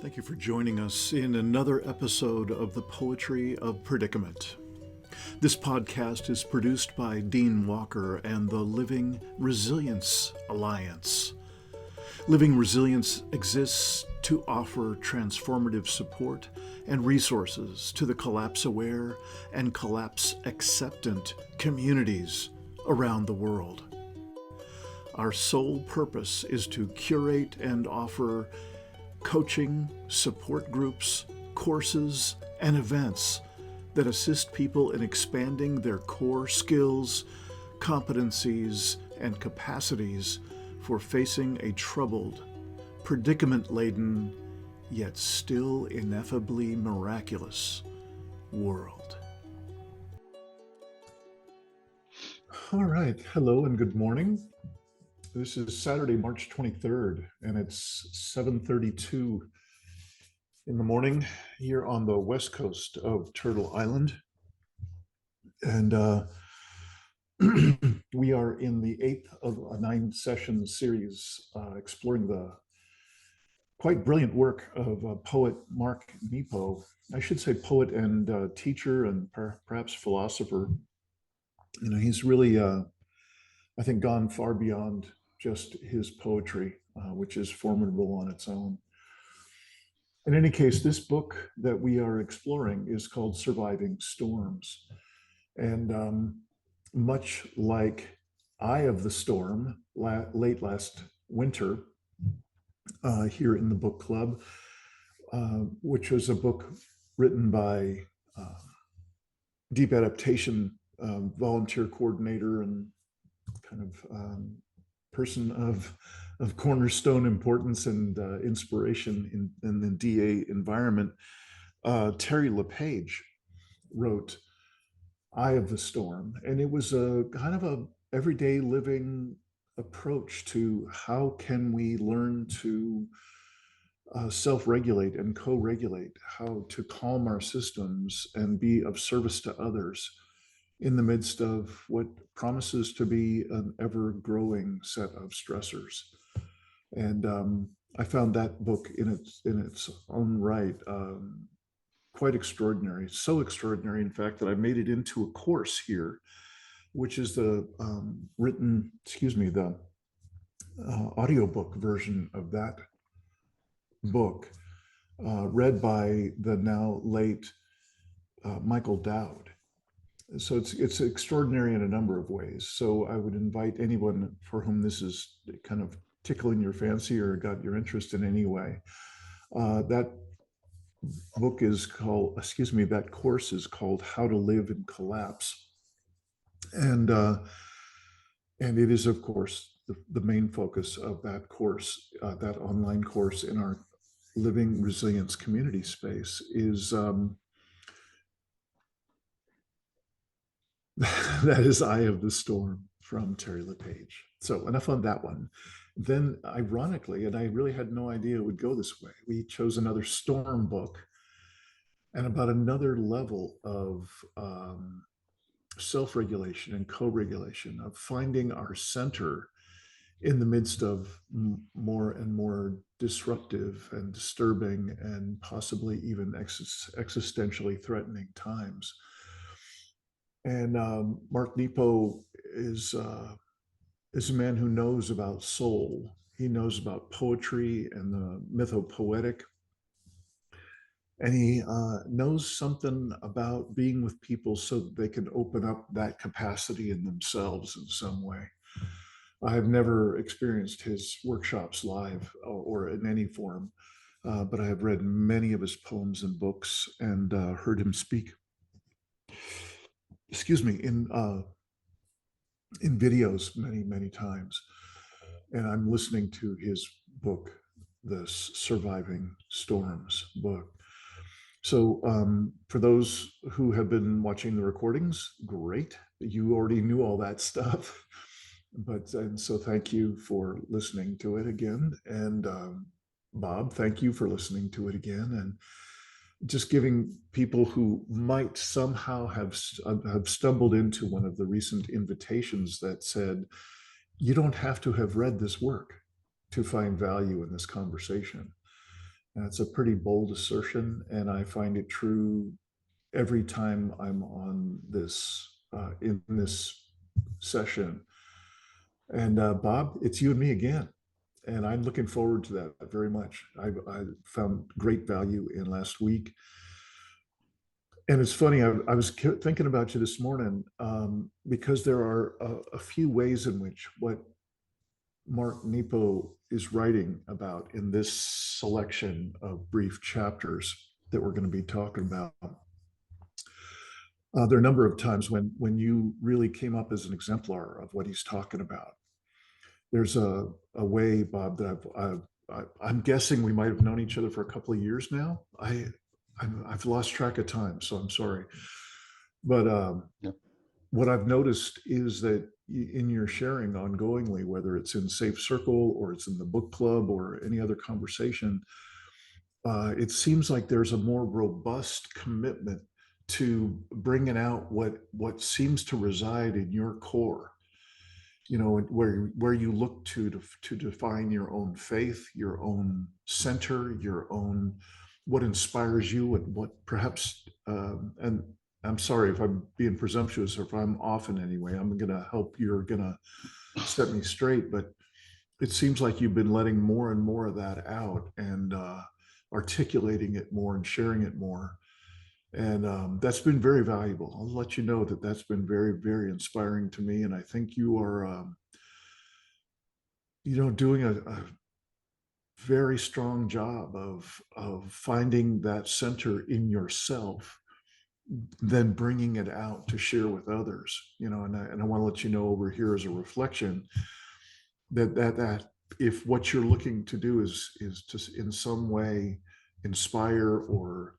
Thank you for joining us in another episode of the Poetry of Predicament. This podcast is produced by Dean Walker and the Living Resilience Alliance. Living Resilience exists to offer transformative support and resources to the collapse-aware and collapse-acceptant communities around the world. Our sole purpose is to curate and offer coaching, support groups, courses, and events that assist people in expanding their core skills, competencies, and capacities for facing a troubled, predicament-laden, yet still ineffably miraculous world. All right. Hello and good morning. This is Saturday, March 23rd, and it's 7:32 in the morning here on the west coast of Turtle Island. And we are in the 8th of a 9-session series exploring the quite brilliant work of poet Mark Nepo. I should say poet and teacher and perhaps philosopher. You know, he's really, I think, gone far beyond just his poetry, which is formidable on its own. In any case, this book that we are exploring is called Surviving Storms. And much like Eye of the Storm, late last winter, here in the book club, which was a book written by deep adaptation volunteer coordinator and kind of person of cornerstone importance and inspiration in the DA environment. Terry LePage wrote Eye of the Storm, and it was a kind of a everyday living approach to how can we learn to self-regulate and co-regulate, how to calm our systems and be of service to others in the midst of what promises to be an ever-growing set of stressors. And I found that book in its own right quite extraordinary, so extraordinary, in fact, that I made it into a course here, which is the audiobook version of that book, read by the now late Michael Dowd. So it's extraordinary in a number of ways. So I would invite anyone for whom this is kind of tickling your fancy or got your interest in any way. That book is called, that course is called How to Live in Collapse. And it is, of course, the main focus of that course, that online course in our Living Resilience community space is that is Eye of the Storm from Terry LePage. So enough on that one. Then ironically, and I really had no idea it would go this way, we chose another storm book and about another level of self-regulation and co-regulation, of finding our center in the midst of more and more disruptive and disturbing and possibly even existentially threatening times. And Mark Nepo is a man who knows about soul. He knows about poetry and the mythopoetic. And he knows something about being with people so that they can open up that capacity in themselves in some way. I have never experienced his workshops live or in any form, but I have read many of his poems and books and heard him speak. In videos many times. And I'm listening to his book, this Surviving Storms book. So for those who have been watching the recordings, great. You already knew all that stuff. And so thank you for listening to it again. And Bob, thank you for listening to it again. And just giving people who might somehow have stumbled into one of the recent invitations that said, you don't have to have read this work to find value in this conversation. That's a pretty bold assertion, and I find it true every time I'm on this in this session. And Bob, it's you and me again, and I'm looking forward to that very much. I found great value in last week, and it's funny. I was thinking about you this morning because there are a few ways in which what Mark Nepo is writing about in this selection of brief chapters that we're going to be talking about. There are a number of times when you really came up as an exemplar of what he's talking about. There's a way, Bob, that I'm guessing we might have known each other for a couple of years now. I've lost track of time, so I'm sorry. But Yep. what I've noticed is that in your sharing ongoingly, whether it's in Safe Circle or it's in the book club or any other conversation, it seems like there's a more robust commitment to bringing out what seems to reside in your core. You know, where you look to define your own faith, your own center, your own what inspires you, and what perhaps and I'm sorry if I'm being presumptuous or if I'm off in any way. I'm going to help. You're going to set me straight, but it seems like you've been letting more and more of that out and articulating it more and sharing it more. And that's been very valuable. I'll let you know that that's been very, very inspiring to me. And I think you are, doing a very strong job of finding that center in yourself, then bringing it out to share with others. And I want to let you know over here as a reflection that if what you're looking to do is to in some way inspire or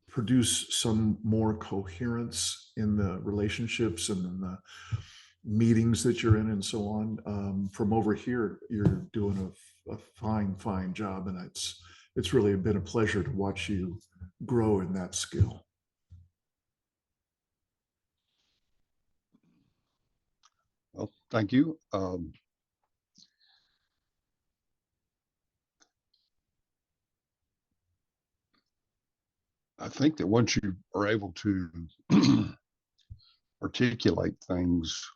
produce some more coherence in the relationships and in the meetings that you're in and so on, from over here you're doing a fine job, and it's really been a pleasure to watch you grow in that skill. Well, thank you. I think that once you are able to articulate things,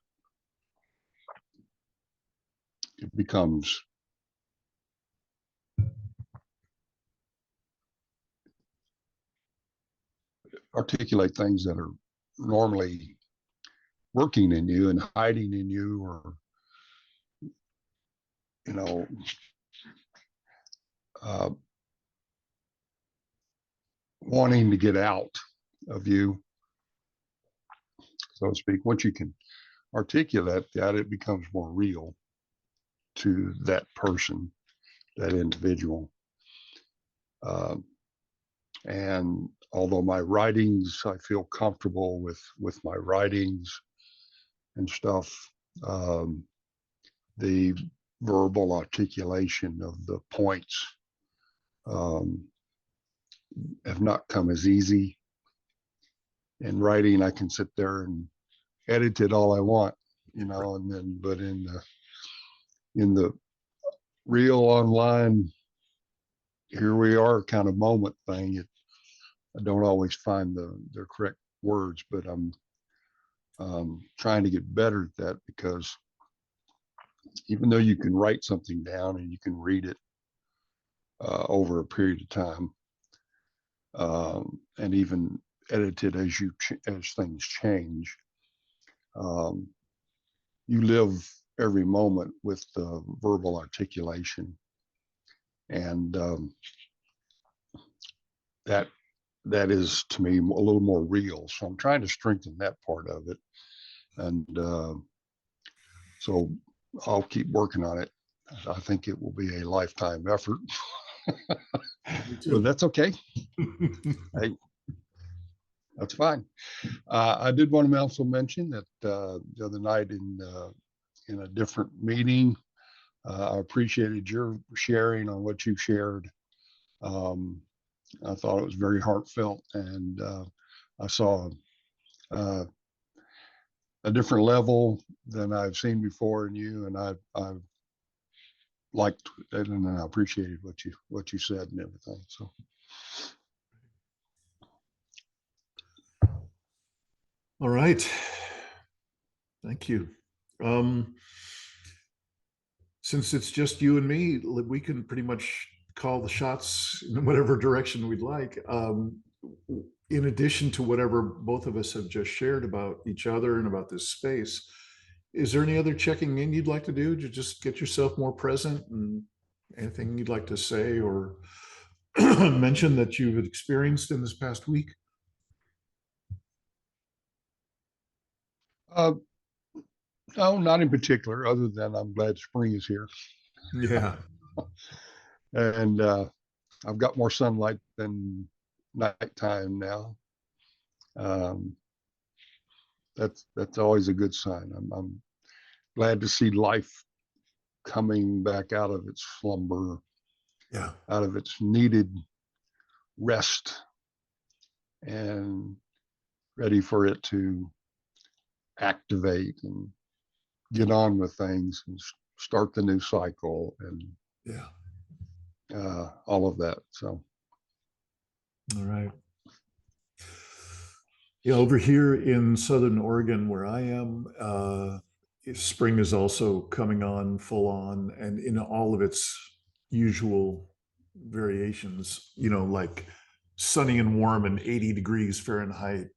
it becomes articulate things that are normally working in you and hiding in you, or you know, uh, wanting to get out of you, so to speak. Once you can articulate that, it becomes more real to that person, that individual. And although my writings, I feel comfortable with my writings and stuff, the verbal articulation of the points have not come as easy. In writing, I can sit there and edit it all I want, and then, but in the real online, here we are kind of moment thing, I don't always find the correct words, but I'm trying to get better at that, because even though you can write something down and you can read it over a period of time, and even edit it as things change, you live every moment with the verbal articulation, and that is to me a little more real. So I'm trying to strengthen that part of it, and so I'll keep working on it. I think it will be a lifetime effort, but that's okay. Hey, that's fine. I did want to also mention that the other night in a different meeting, I appreciated your sharing on what you shared. I thought it was very heartfelt, and I saw a different level than I've seen before in you, and liked it, and I appreciated what you said and everything. So All right. Thank you. Um, since it's just you and me, we can pretty much call the shots in whatever direction we'd like. In addition to whatever both of us have just shared about each other and about this space, is there any other checking in you'd like to do to just get yourself more present, and anything you'd like to say or mention that you've experienced in this past week? uh, no, not in particular, other than I'm glad spring is here. Yeah. And I've got more sunlight than nighttime now. Um, that's always a good sign. I'm glad to see life coming back out of its slumber, Yeah. out of its needed rest, and ready for it to activate and get on with things and start the new cycle and Yeah. all of that. So, All right. Yeah, over here in Southern Oregon, where I am, spring is also coming on full on and in all of its usual variations, like sunny and warm and 80 degrees Fahrenheit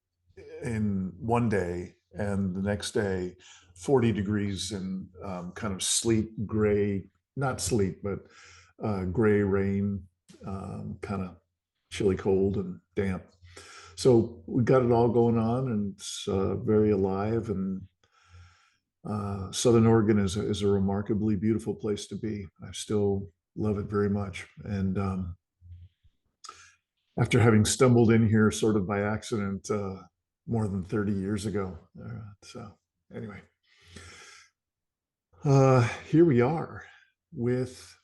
in one day, and the next day, 40 degrees and kind of sleet, gray, not sleet, but gray rain, kind of chilly cold and damp. So we got it all going on, and it's very alive. And Southern Oregon is a remarkably beautiful place to be. I still love it very much. And after having stumbled in here sort of by accident more than 30 years ago, so anyway, here we are with.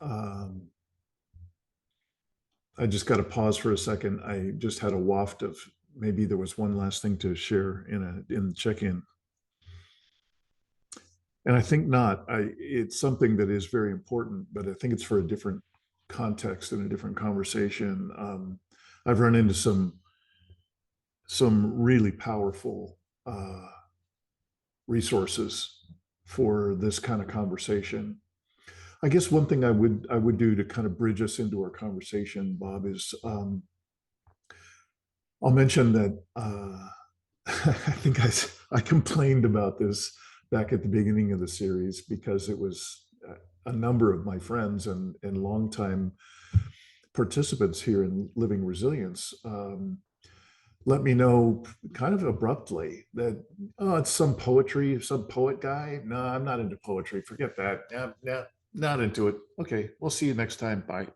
Um, I just got to pause for a second. I just had a waft of maybe there was one last thing to share in the check-in. And I think not. It's something that is very important, but I think it's for a different context and a different conversation. I've run into some really powerful resources for this kind of conversation. I guess one thing I would do to kind of bridge us into our conversation, Bob, is I'll mention that I think I complained about this back at the beginning of the series because it was a number of my friends and longtime participants here in Living Resilience let me know kind of abruptly that, oh, it's some poetry, some poet guy. No, I'm not into poetry. Forget that. Yeah, yeah, not into it. Okay, we'll see you next time. Bye.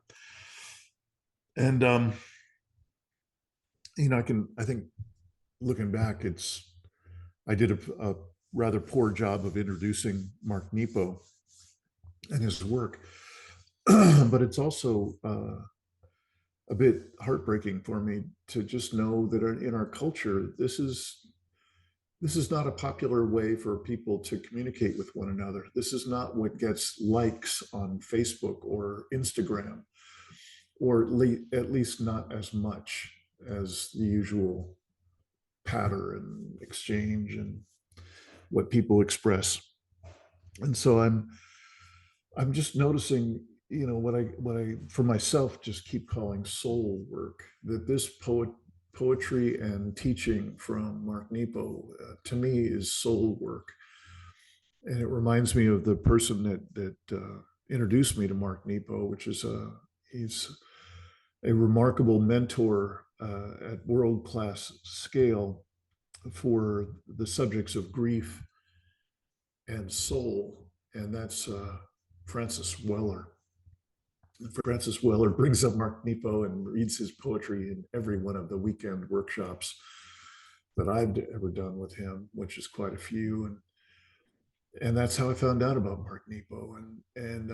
And I think looking back, I did a rather poor job of introducing Mark Nepo and his work, but it's also a bit heartbreaking for me to just know that in our culture, this is not a popular way for people to communicate with one another. This is not what gets likes on Facebook or Instagram, or at least not as much as the usual patter and exchange and what people express. And so I'm just noticing, what I for myself just keep calling soul work. That this poetry and teaching from Mark Nepo to me is soul work, and it reminds me of the person that introduced me to Mark Nepo, which is he's a remarkable mentor at world class scale for the subjects of grief and soul, and that's Francis Weller. Francis Weller brings up Mark Nepo and reads his poetry in every one of the weekend workshops that I've ever done with him, which is quite a few. And that's how I found out about Mark Nepo. And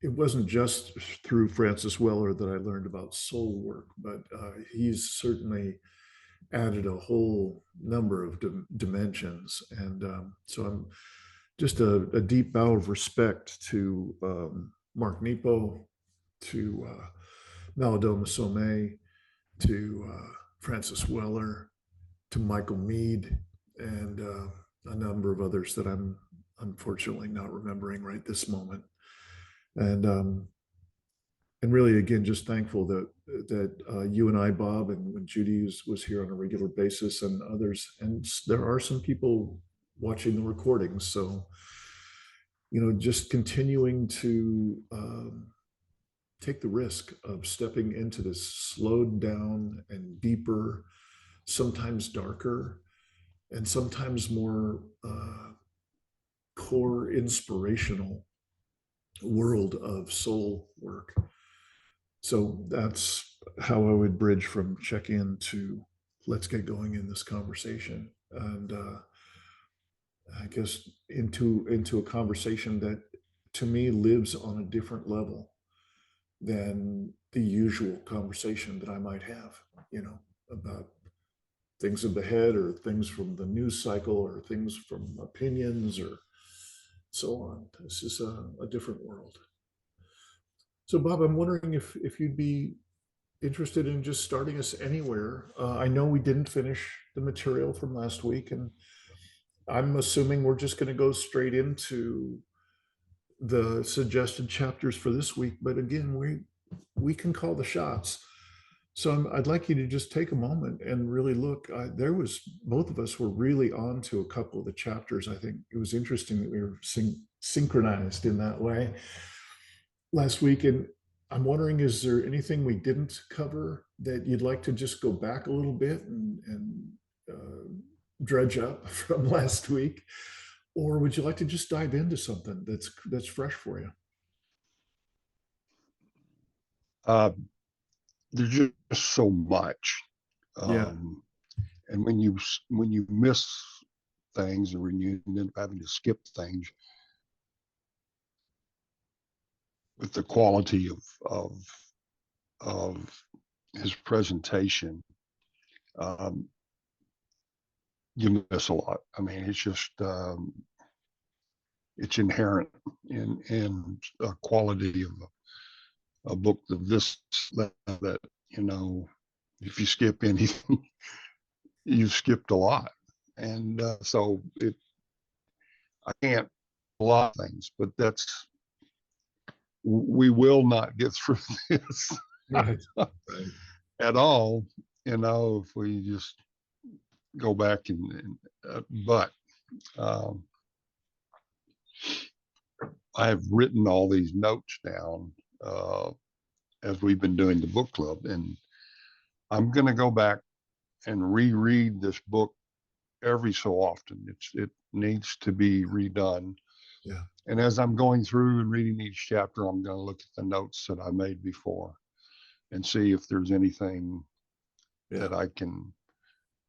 it wasn't just through Francis Weller that I learned about soul work, but he's certainly added a whole number of dimensions. And so I'm just a deep bow of respect to Mark Nepo, to Malidoma Somé, to Francis Weller, to Michael Mead, and a number of others that I'm unfortunately not remembering right this moment. And and really, again, just thankful that you and I, Bob, and when Judy was here on a regular basis, and others, and there are some people watching the recordings. So, just continuing to take the risk of stepping into this slowed down and deeper, sometimes darker, and sometimes more core inspirational world of soul work. So that's how I would bridge from check in to let's get going in this conversation. And I guess into a conversation that to me lives on a different level than the usual conversation that I might have, about things of the head or things from the news cycle or things from opinions or so on. This is a different world. So, Bob, I'm wondering if you'd be interested in just starting us anywhere. I know we didn't finish the material from last week, and I'm assuming we're just going to go straight into the suggested chapters for this week. But again, we can call the shots. So I'd like you to just take a moment and really look. There was both of us were really on to a couple of the chapters. I think it was interesting that we were synchronized in that way last week. And I'm wondering, is there anything we didn't cover that you'd like to just go back a little bit and dredge up from last week? Or would you like to just dive into something that's fresh for you? There's just so much. Yeah, And when you miss things, or when you end up having to skip things, with the quality of his presentation, um, you miss a lot. I mean, it's just it's inherent in a quality of a book of this level that, if you skip anything, you've skipped a lot. And so I can't a lot of things, but we will not get through this right, right. at all, if we just go back but um, I have written all these notes down as we've been doing the book club, and I'm going to go back and reread this book every so often. It needs to be redone. Yeah, And as I'm going through and reading each chapter, I'm going to look at the notes that I made before and see if there's anything yeah, that I can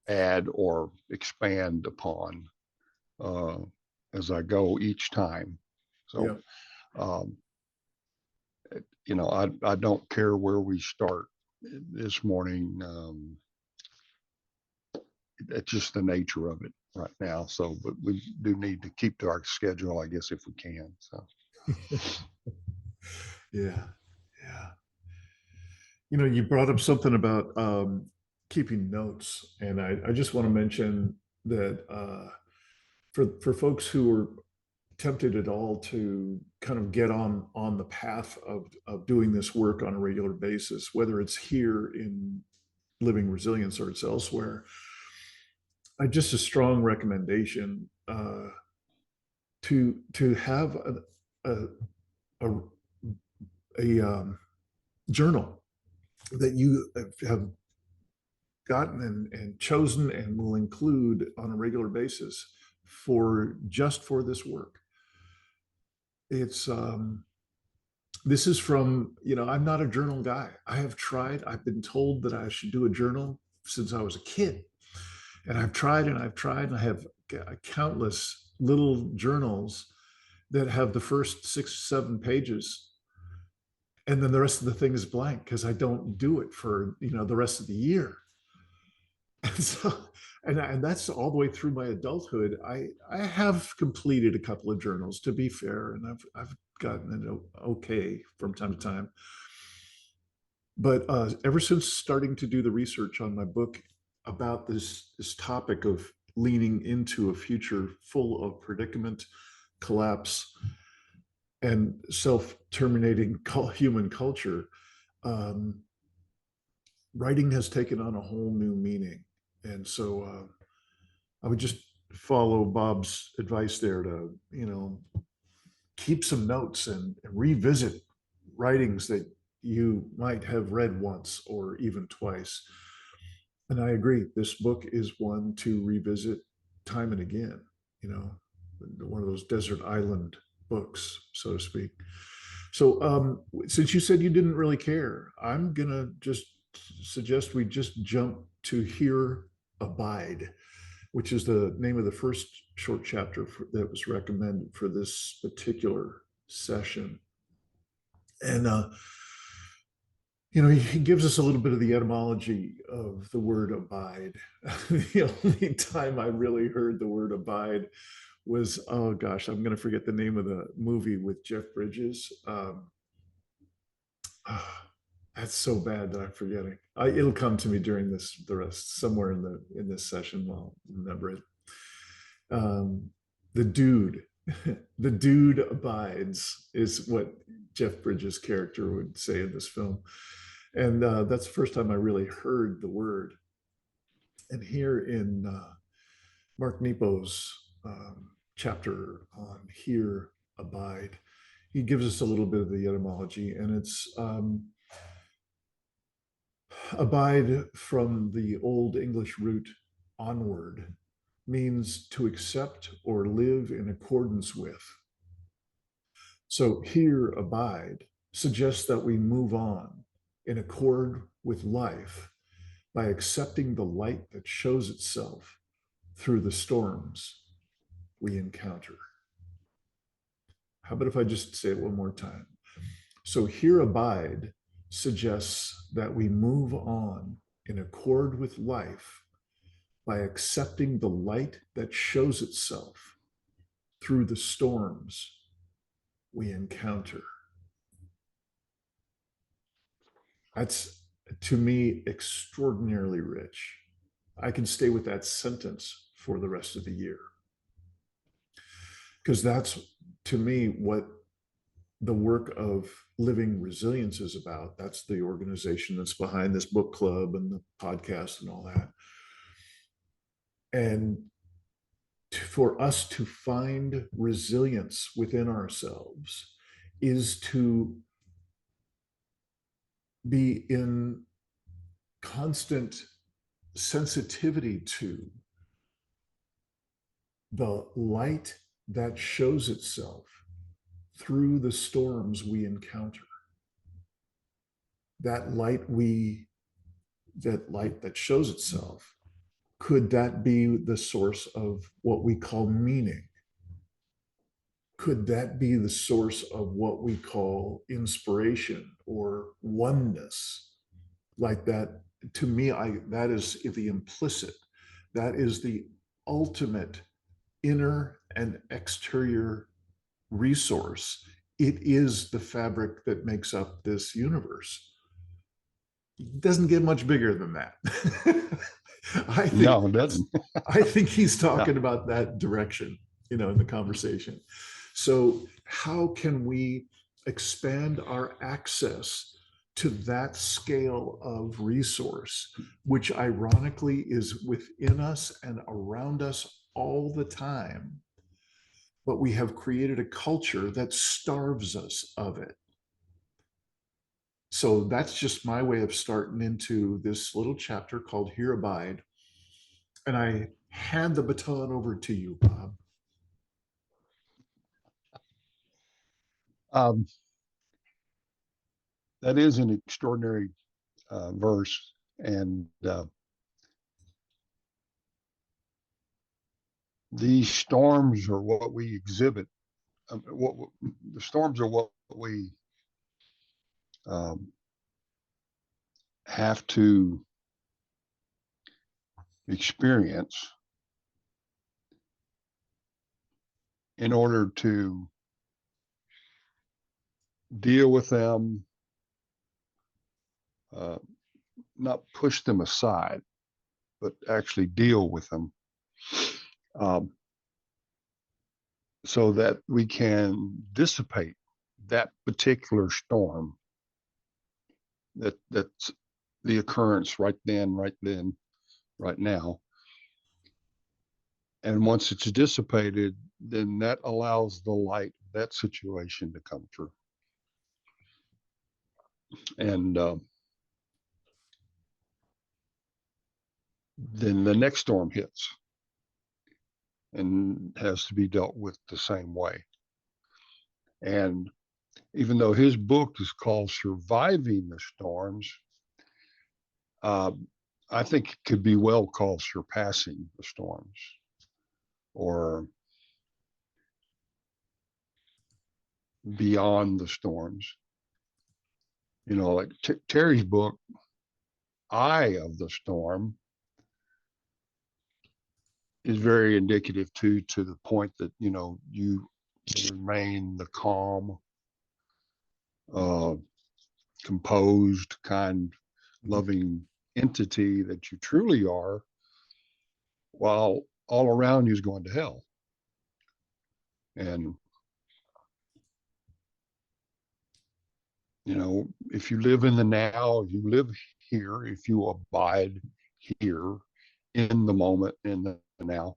add or expand upon as I go each time. So, yeah, um, I don't care where we start this morning. It's just the nature of it right now. So, but we do need to keep to our schedule, I guess, if we can. So, yeah, yeah. You brought up something about keeping notes, and I just want to mention that for folks who are tempted at all to kind of get on the path of doing this work on a regular basis, whether it's here in Living Resilience or it's elsewhere, I just a strong recommendation to have a, a, a journal that you have gotten and chosen and will include on a regular basis for this work. It's this is from, I'm not a journal guy. I've been told that I should do a journal since I was a kid, and I've tried and I've tried, and I have countless little journals that have the first 6 7 pages, and then the rest of the thing is blank because I don't do it for the rest of the year. so, and that's all the way through my adulthood. I have completed a couple of journals, to be fair, and I've gotten it okay from time to time. But ever since starting to do the research on my book about this topic of leaning into a future full of predicament, collapse, and self-terminating human culture, um, writing has taken on a whole new meaning. And so I would just follow Bob's advice there to, keep some notes and revisit writings that you might have read once or even twice. And I agree, this book is one to revisit time and again, you know, one of those desert island books, so to speak. So, since you said you didn't really care, I'm going to just suggest we just jump to Here Abide, which is the name of the first short chapter that was recommended for this particular session. And, he gives us a little bit of the etymology of the word abide. The only time I really heard the word abide was, oh gosh, I'm going to forget the name of the movie with Jeff Bridges. That's so bad that I'm forgetting. It'll come to me during the rest, somewhere in this session. I'll remember it. The dude, the dude abides is what Jeff Bridges' character would say in this film. And that's the first time I really heard the word. And here in Mark Nepo's chapter on Here Abide, he gives us a little bit of the etymology, and it's abide from the Old English root onward, means to accept or live in accordance with. So here abide suggests that we move on in accord with life by accepting the light that shows itself through the storms we encounter. How about if I just say it one more time? So here abide suggests that we move on in accord with life by accepting the light that shows itself through the storms we encounter. That's, to me, extraordinarily rich. I can stay with that sentence for the rest of the year. Because that's, to me, what the work of living resilience is about. That's the organization that's behind this book club and the podcast and all that. And for us to find resilience within ourselves is to be in constant sensitivity to the light that shows itself through the storms we encounter. That light that shows itself, could that be the source of what we call meaning? Could that be the source of what we call inspiration or oneness? Like that, to me, that is the implicit. That is the ultimate inner and exterior resource. It is the fabric that makes up this universe. It doesn't get much bigger than that. I think, No, it doesn't. I think he's talking No. about that direction, in the conversation. So how can we expand our access to that scale of resource, which ironically is within us and around us all the time, but we have created a culture that starves us of it. So that's just my way of starting into this little chapter called Here Abide. And I hand the baton over to you, Bob. Um, that is an extraordinary verse, and these storms are what we exhibit. The storms are what we have to experience in order to deal with them, uh, not push them aside, but actually deal with them, um, so that we can dissipate that particular storm, that's the occurrence right then, right now. And once it's dissipated, then that allows the light of that situation to come through. And then the next storm hits and has to be dealt with the same way. And even though his book is called Surviving the Storms, uh, I think it could be well called Surpassing the Storms, or Beyond the Storms. You know, like Terry's book, Eye of the Storm, is very indicative to the point that, you know, you remain the calm, uh, composed, kind, loving entity that you truly are, while all around you is going to hell. And, you know, if you live in the now, if you live here, if you abide here in the moment, in the now,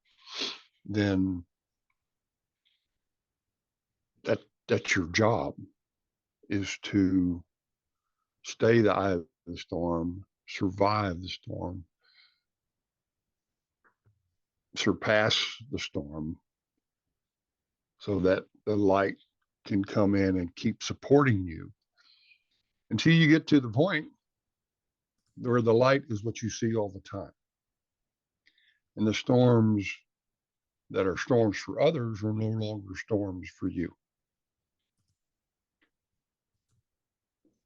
then that's your job, is to stay the eye of the storm, survive the storm, surpass the storm, so that the light can come in and keep supporting you until you get to the point where the light is what you see all the time. And the storms that are storms for others are no longer storms for you.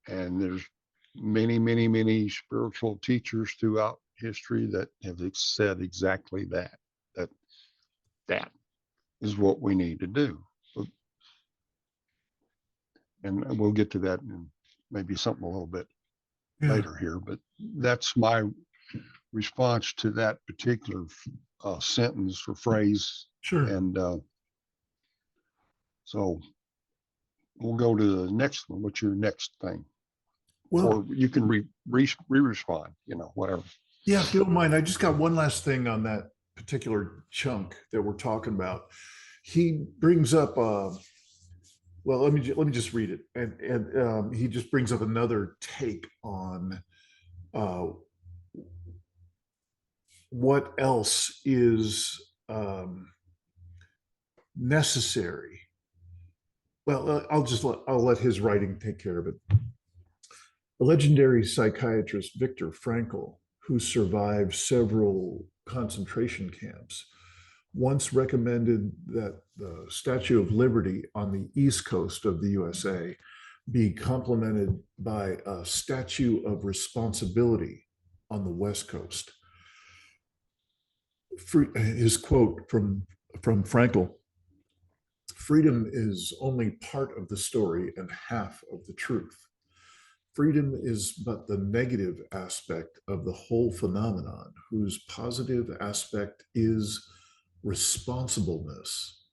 And there's many spiritual teachers throughout history that have said exactly that, that is what we need to do. And we'll get to that in maybe something a little bit later here, but that's my response to that particular sentence or phrase. Sure. And so we'll go to the next one. What's your next thing? Well, or you can re-respond, you know, whatever. Yeah, if you don't mind, I just got one last thing on that particular chunk that we're talking about. He brings up, well, let me just read it, and he just brings up another take on what else is necessary. Well, I'll let his writing take care of it. The legendary psychiatrist Viktor Frankl, who survived several concentration camps, once recommended that the Statue of Liberty on the East Coast of the USA be complemented by a Statue of Responsibility on the West Coast. His quote from Frankl: "Freedom is only part of the story and half of the truth. Freedom is but the negative aspect of the whole phenomenon, whose positive aspect is responsibleness.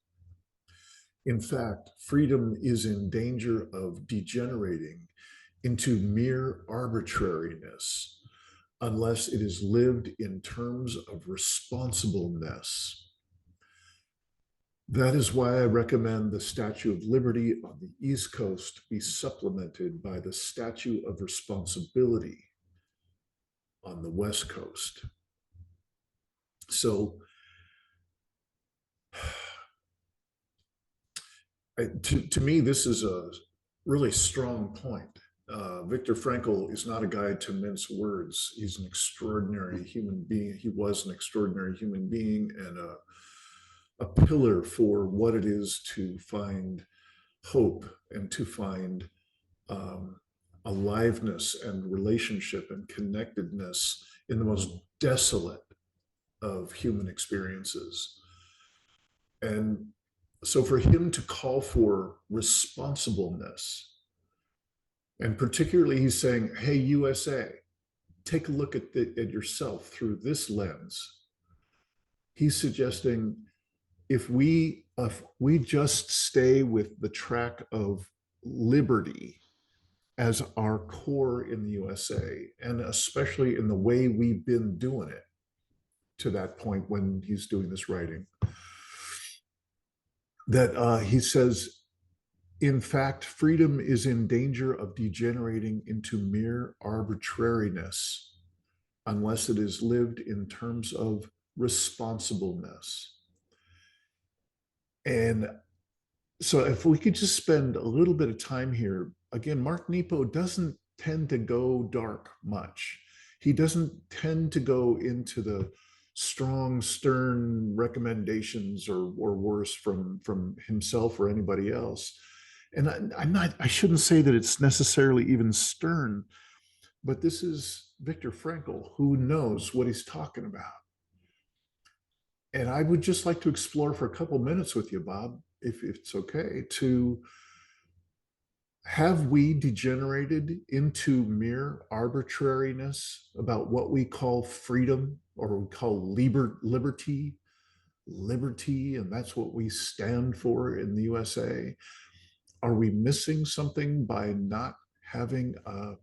In fact, freedom is in danger of degenerating into mere arbitrariness unless it is lived in terms of responsibleness. That is why I recommend the Statue of Liberty on the East Coast be supplemented by the Statue of Responsibility on the West Coast." So, to me, this is a really strong point. Viktor Frankl is not a guy to mince words. He's an extraordinary human being. He was an extraordinary human being and a pillar for what it is to find hope and to find aliveness and relationship and connectedness in the most desolate of human experiences. And so for him to call for responsibleness, and particularly he's saying, hey, USA, take a look at yourself through this lens. He's suggesting if we just stay with the track of liberty as our core in the USA, and especially in the way we've been doing it to that point when he's doing this writing, that he says, in fact, freedom is in danger of degenerating into mere arbitrariness unless it is lived in terms of responsibleness. And so if we could just spend a little bit of time here, again, Mark Nepo doesn't tend to go dark much. He doesn't tend to go into the strong, stern recommendations or worse from himself or anybody else. And I shouldn't say that it's necessarily even stern, but this is Viktor Frankl, who knows what he's talking about. And I would just like to explore for a couple minutes with you, Bob, if it's okay, to have we degenerated into mere arbitrariness about what we call freedom or we call liberty, and that's what we stand for in the USA? Are we missing something by not having a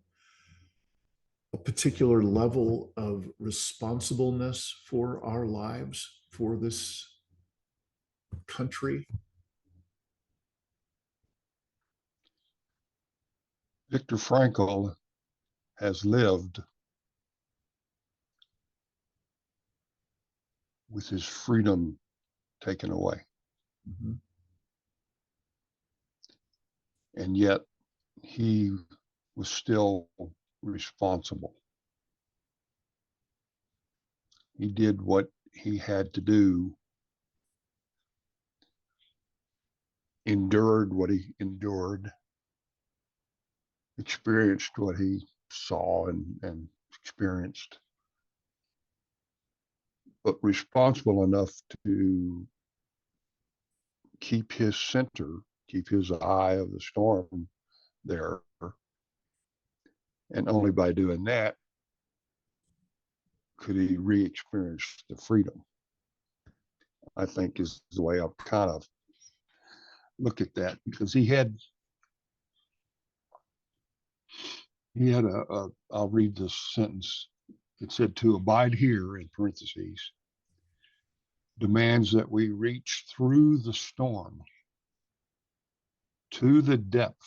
particular level of responsibleness for our lives, for this country? Viktor Frankl has lived with his freedom taken away. Mm-hmm. And yet he was still responsible. He did what he had to do, endured what he endured, experienced what he saw and experienced, but responsible enough to keep his center, keep his eye of the storm there. And only by doing that could he re-experience the freedom, I think, is the way I'll kind of look at that. Because he had I'll read this sentence. It said, to abide here, in parentheses, demands that we reach through the storm to the depth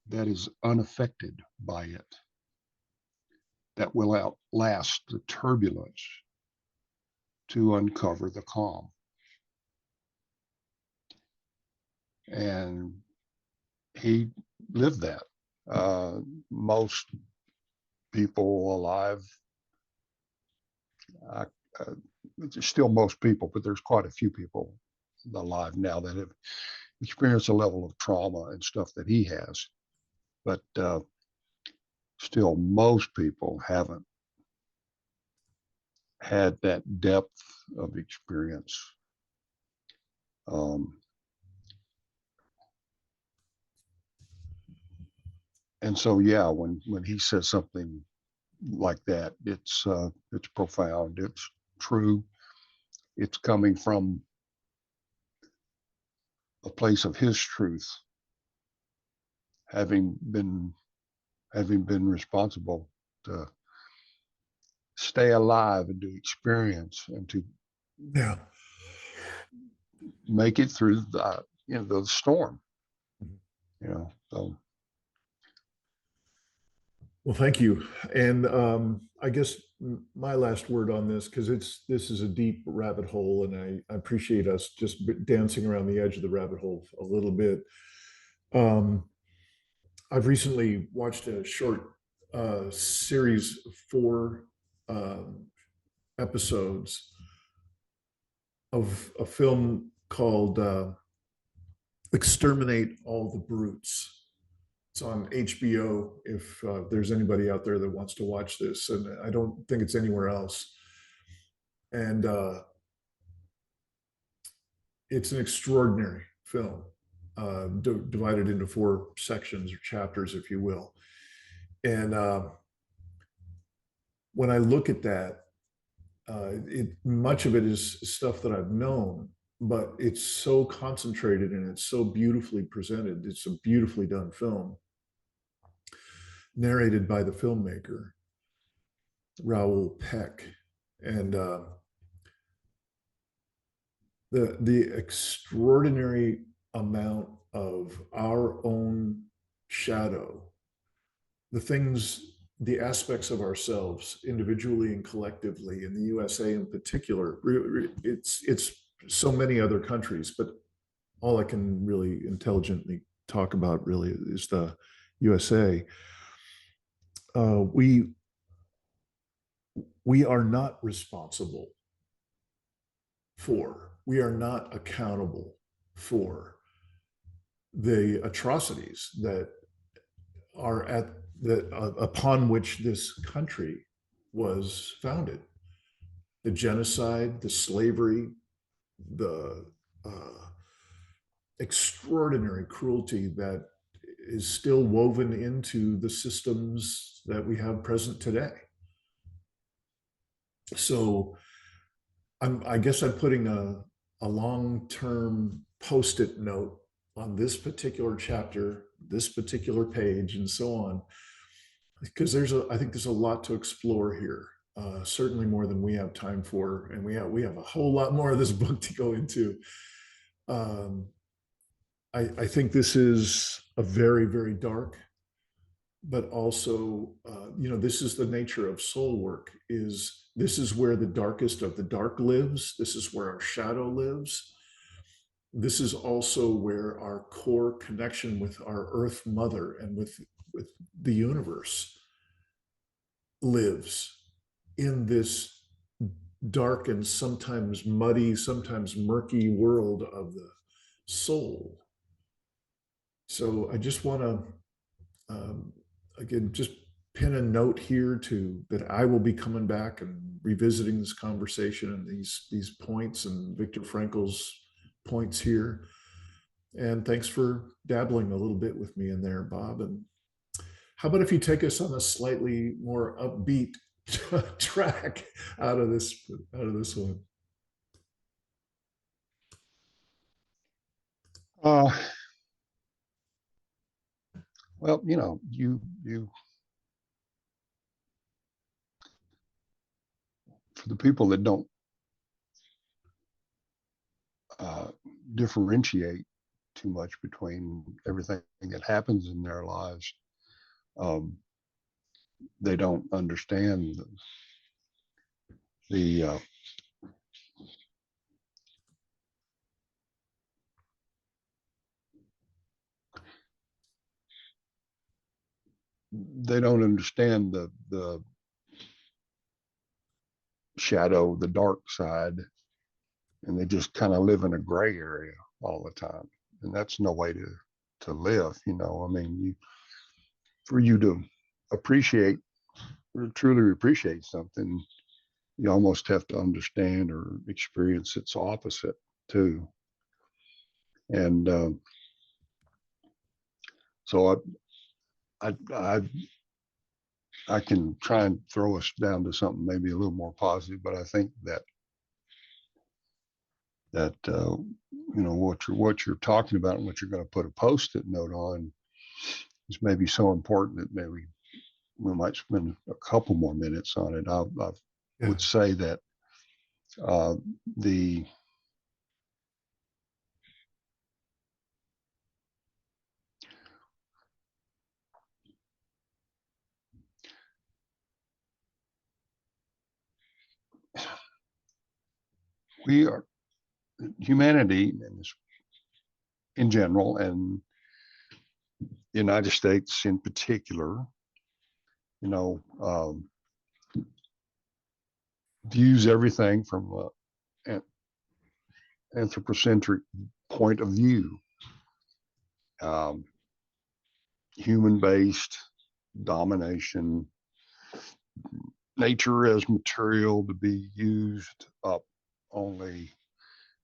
that is unaffected by it, that will outlast the turbulence to uncover the calm. And he lived that. Most people alive, still most people, but there's quite a few people alive now that have experienced a level of trauma and stuff that he has. But still, most people haven't had that depth of experience. And so, yeah, when he says something like that, it's profound, it's true, it's coming from a place of his truth, having been responsible to stay alive and to experience and to Yeah. make it through the storm. So. Well, thank you. And I guess my last word on this, because this is a deep rabbit hole, and I appreciate us just dancing around the edge of the rabbit hole a little bit. I've recently watched a short series, 4 episodes of a film called Exterminate All the Brutes. It's on HBO if there's anybody out there that wants to watch this, and I don't think it's anywhere else. And it's an extraordinary film, divided into 4 sections or chapters, if you will. And when I look at that, much of it is stuff that I've known, but it's so concentrated and it's so beautifully presented. It's a beautifully done film, narrated by the filmmaker, Raoul Peck. And the extraordinary amount of our own shadow, the things, the aspects of ourselves individually and collectively in the USA in particular. It's so many other countries, but all I can really intelligently talk about really is the USA. We are not responsible for, we are not accountable for the atrocities that are at that upon which this country was founded. The genocide, the slavery, the extraordinary cruelty that is still woven into the systems that we have present today. So I guess I'm putting a long-term post-it note on this particular chapter, this particular page, and so on, because I think there's a lot to explore here. Certainly more than we have time for, and we have a whole lot more of this book to go into. Um, I think this is a very, very dark, but also, this is the nature of soul work. This is where the darkest of the dark lives. This is where our shadow lives. This is also where our core connection with our Earth Mother and with the universe lives, in this dark and sometimes muddy, sometimes murky world of the soul. So I just want to, again, just pin a note here to that I will be coming back and revisiting this conversation and these points and Viktor Frankl's points here. And thanks for dabbling a little bit with me in there, Bob. And how about if you take us on a slightly more upbeat track out of this one? Uh, well, you for the people that don't uh, differentiate too much between everything that happens in their lives, um, they don't understand the they don't understand the shadow, the dark side, and they just kind of live in a gray area all the time, and that's no way to live. I mean, for you to appreciate or truly appreciate something, you almost have to understand or experience its opposite too. And so I I can try and throw us down to something maybe a little more positive, but I think that what you're talking about and what you're going to put a post-it note on is maybe so important that maybe we might spend a couple more minutes on it. I Yeah. would say that the we are humanity in general, and the United States in particular, views everything from an anthropocentric point of view, um, human-based domination, nature as material to be used up only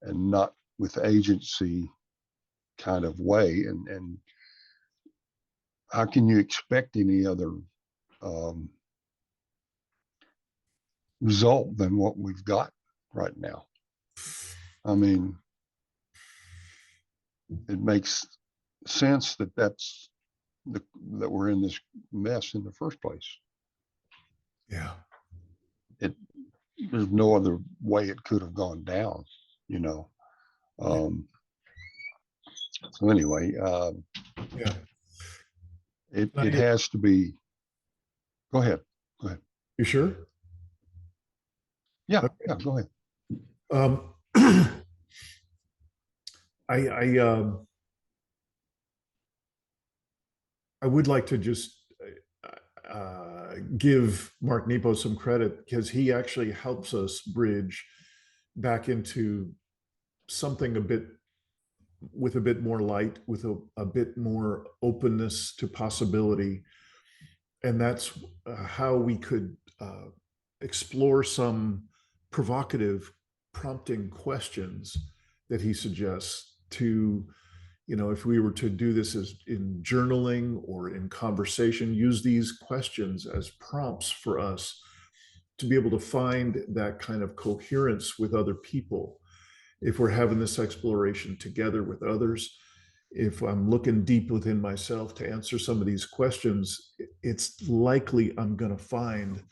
and not with agency kind of way. And how can you expect any other um, result than what we've got right now? I mean, it makes sense that that we're in this mess in the first place. Yeah. It There's no other way it could have gone down, you know. Um, so anyway, Yeah. it has to be. Go ahead. Go ahead. You sure? Yeah, Okay. yeah. Go ahead. Um, I I would like to just give Mark Nepo some credit because he actually helps us bridge back into something a bit with a bit more light, with a bit more openness to possibility. And that's how we could explore some provocative, prompting questions that he suggests to, if we were to do this as in journaling or in conversation, use these questions as prompts for us to be able to find that kind of coherence with other people. If we're having this exploration together with others, if I'm looking deep within myself to answer some of these questions, it's likely I'm going to find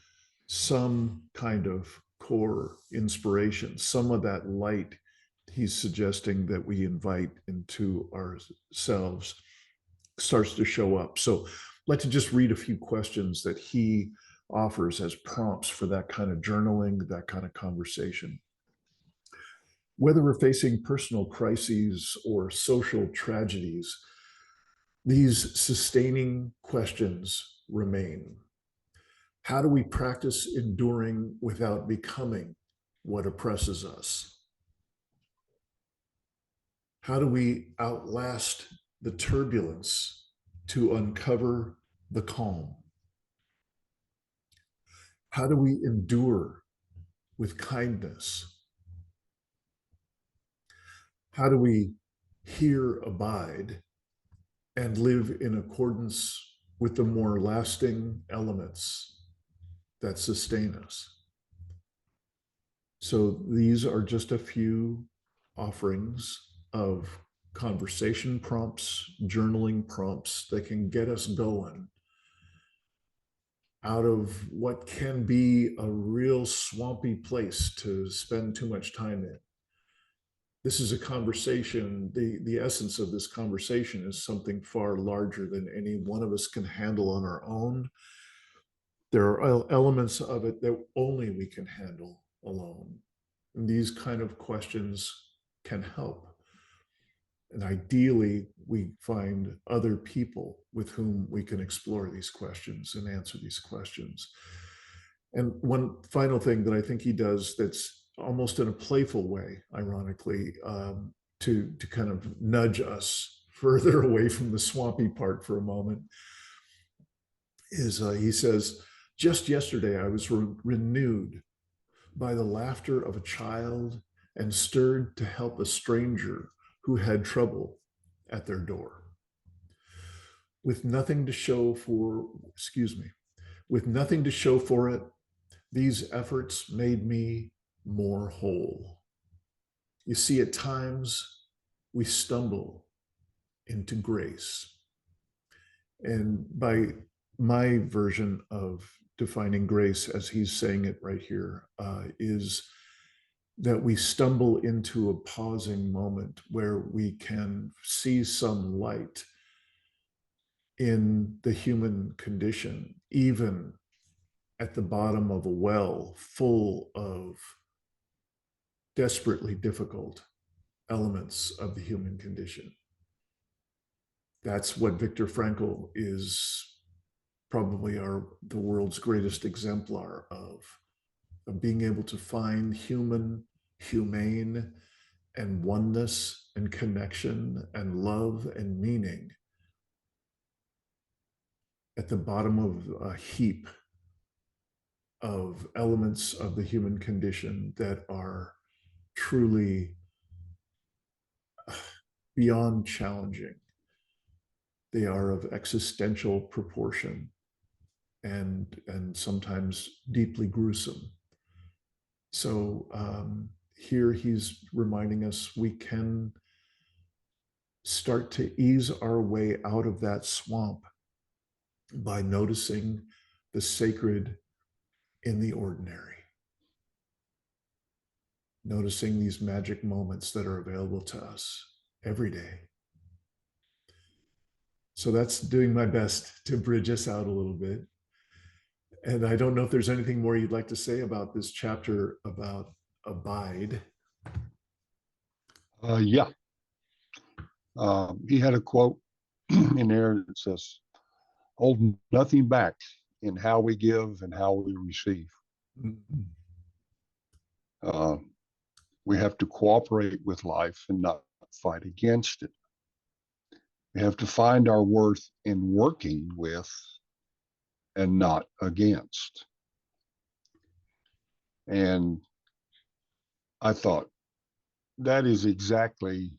some kind of core inspiration, some of that light he's suggesting that we invite into ourselves starts to show up. So I'd like to just read a few questions that he offers as prompts for that kind of journaling, that kind of conversation. Whether we're facing personal crises or social tragedies, these sustaining questions remain. How do we practice enduring without becoming what oppresses us? How do we outlast the turbulence to uncover the calm? How do we endure with kindness? How do we here abide and live in accordance with the more lasting elements that sustain us? So these are just a few offerings of conversation prompts, journaling prompts that can get us going out of what can be a real swampy place to spend too much time in. This is a conversation. The essence of this conversation is something far larger than any one of us can handle on our own. There are elements of it that only we can handle alone. And these kind of questions can help. And ideally, we find other people with whom we can explore these questions and answer these questions. And one final thing that I think he does that's almost in a playful way, ironically, to kind of nudge us further away from the swampy part for a moment, is he says, just yesterday I was renewed by the laughter of a child and stirred to help a stranger who had trouble at their door. With nothing to show for, excuse me, with nothing to show for it, these efforts made me more whole. You see, at times we stumble into grace. And by my version of defining grace, as he's saying it right here, is that we stumble into a pausing moment where we can see some light in the human condition, even at the bottom of a well full of desperately difficult elements of the human condition. That's what Viktor Frankl is probably the world's greatest exemplar of being able to find humane, and oneness and connection and love and meaning at the bottom of a heap of elements of the human condition that are truly beyond challenging. They are of existential proportion and sometimes deeply gruesome. So here he's reminding us we can start to ease our way out of that swamp by noticing the sacred in the ordinary, noticing these magic moments that are available to us every day. So that's doing my best to bridge us out a little bit. And I don't know if there's anything more you'd like to say about this chapter about abide. Yeah. He had a quote in there that says, hold nothing back in how we give and how we receive. Mm-hmm. We have to cooperate with life and not fight against it. We have to find our worth in working with and not against. And I thought that is exactly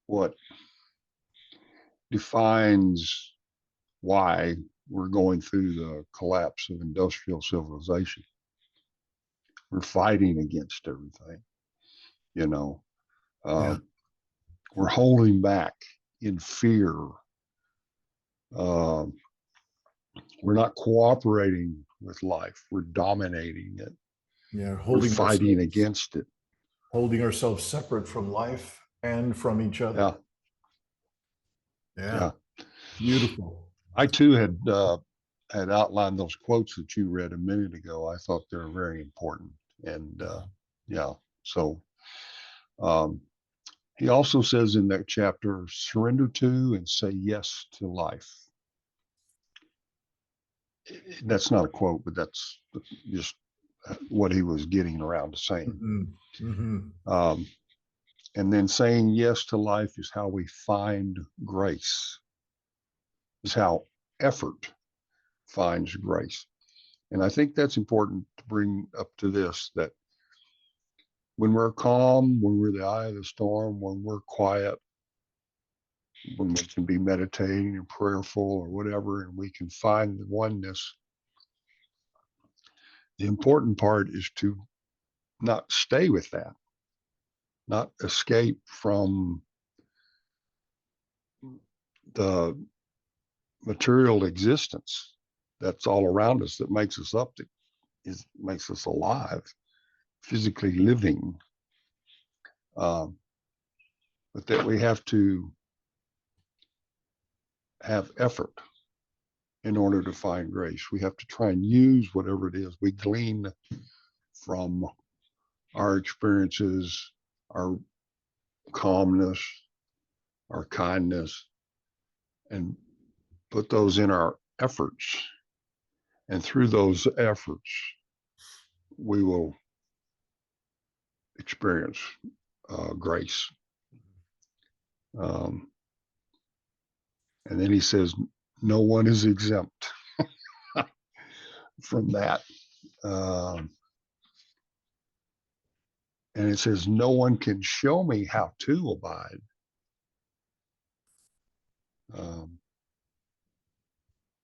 what defines why we're going through the collapse of industrial civilization. We're fighting against everything, you know. Yeah. We're holding back in fear. Uh, we're not cooperating with life. We're dominating it. Yeah. We're fighting against it. Holding ourselves separate from life and from each other. Yeah. Yeah. Yeah. Beautiful. I too had outlined those quotes that you read a minute ago. I thought they were very important. And yeah, so he also says in that chapter, surrender to and say yes to life. That's not a quote, but that's just what he was getting around to saying. Mm-hmm. Mm-hmm. And then saying yes to life is how we find grace, is how effort finds grace. And I think that's important to bring up to this, that when we're calm, when we're the eye of the storm, when we're quiet, when we can be meditating and prayerful or whatever, and we can find the oneness, the important part is to not stay with that, not escape from the material existence that's all around us that makes us up, makes us alive, physically living, but that we have to have effort in order to find grace. We have to try and use whatever it is we glean from our experiences, our calmness, our kindness, and put those in our efforts. And through those efforts, we will experience grace. And then he says, no one is exempt from that. And it says, no one can show me how to abide.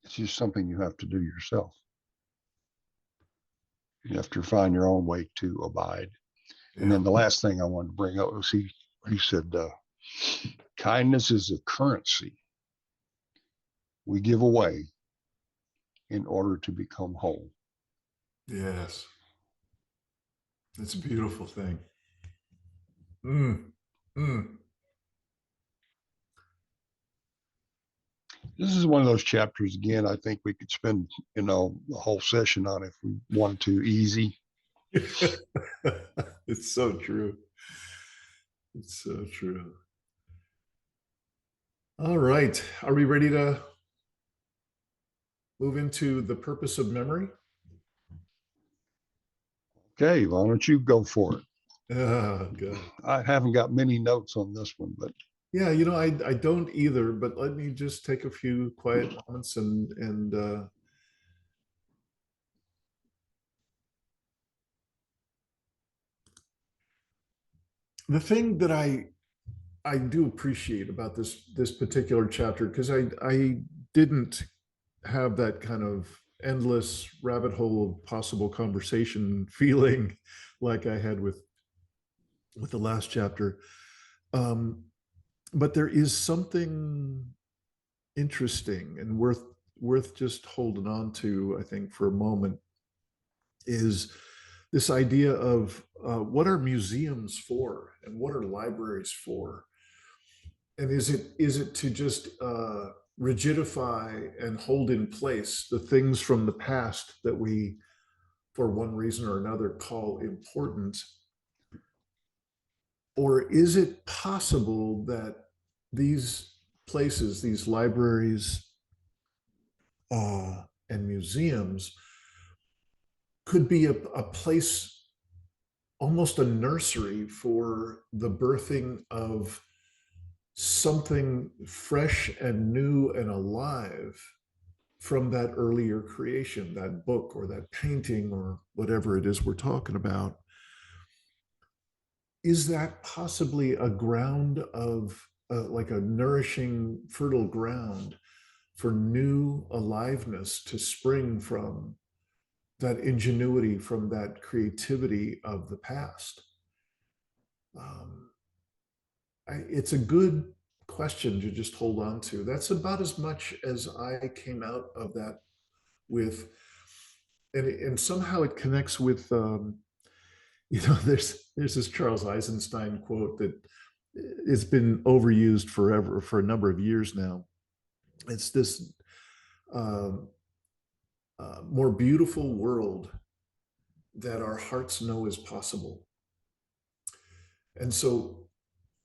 It's just something you have to do yourself. You have to find your own way to abide. Yeah. And then the last thing I wanted to bring up was he said, kindness is a currency we give away in order to become whole. Yes. It's a beautiful thing. Mm. Mm. This is one of those chapters, again, I think we could spend, the whole session on it if we wanted to, easy. It's so true. It's so true. All right. Are we ready to move into the purpose of memory? Okay, why don't you go for it? Oh, good. I haven't got many notes on this one, but yeah, I don't either, but let me just take a few quiet moments and the thing that I do appreciate about this particular chapter, because I didn't have that kind of endless rabbit hole of possible conversation feeling like I had with the last chapter. Um, but there is something interesting and worth just holding on to, I think, for a moment, is this idea of what are museums for and what are libraries for, and is it to just rigidify and hold in place the things from the past that we, for one reason or another, call important, or is it possible that these places, these libraries and museums, could be a place, almost a nursery for the birthing of something fresh and new and alive from that earlier creation, that book or that painting or whatever it is we're talking about? Is that possibly a ground of like a nourishing, fertile ground for new aliveness to spring from that ingenuity, from that creativity of the past? Um, it's a good question to just hold on to. That's about as much as I came out of that with, and somehow it connects with, there's this Charles Eisenstein quote that it's been overused forever, for a number of years now. It's this um, more beautiful world that our hearts know is possible. And so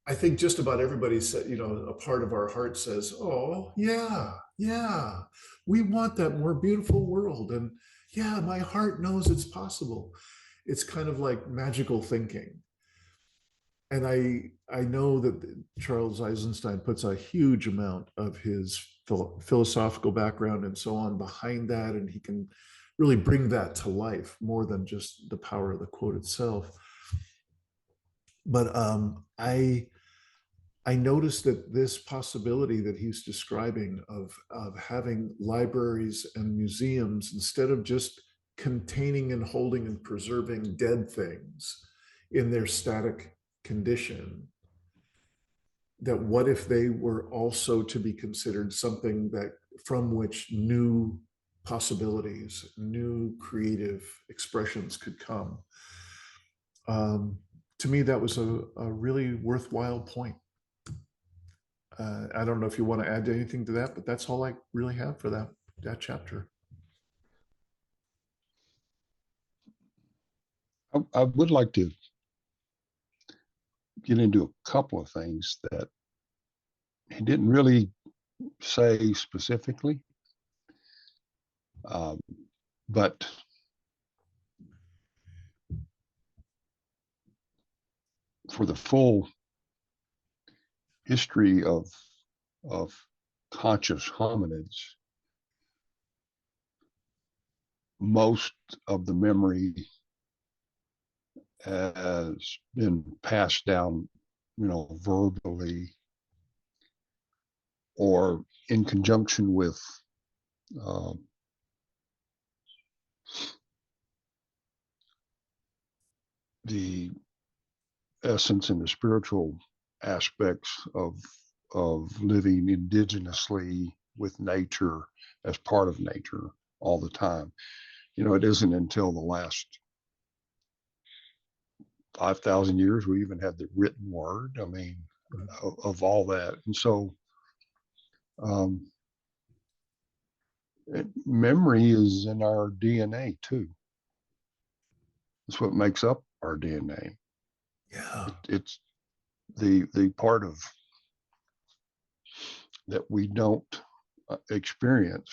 I think just about everybody said, a part of our heart says, "Oh, yeah, yeah, we want that more beautiful world." And yeah, my heart knows it's possible. It's kind of like magical thinking. And I know that Charles Eisenstein puts a huge amount of his philosophical background and so on behind that, and he can really bring that to life more than just the power of the quote itself. But I noticed that this possibility that he's describing of having libraries and museums, instead of just containing and holding and preserving dead things in their static condition, that what if they were also to be considered something that from which new possibilities, new creative expressions could come? Um, to me, that was a really worthwhile point. I don't know if you want to add anything to that, but that's all I really have for that chapter. I would like to get into a couple of things that he didn't really say specifically, um, but for the full history of conscious hominids, most of the memory has been passed down, verbally or in conjunction with uh, the essence and the spiritual aspects of living indigenously with nature as part of nature all the time. It isn't until the last 5,000 years we even had the written word. I mean, of all that, and so um, memory is in our DNA too. It's what makes up our DNA. Yeah. It's the part of that we don't experience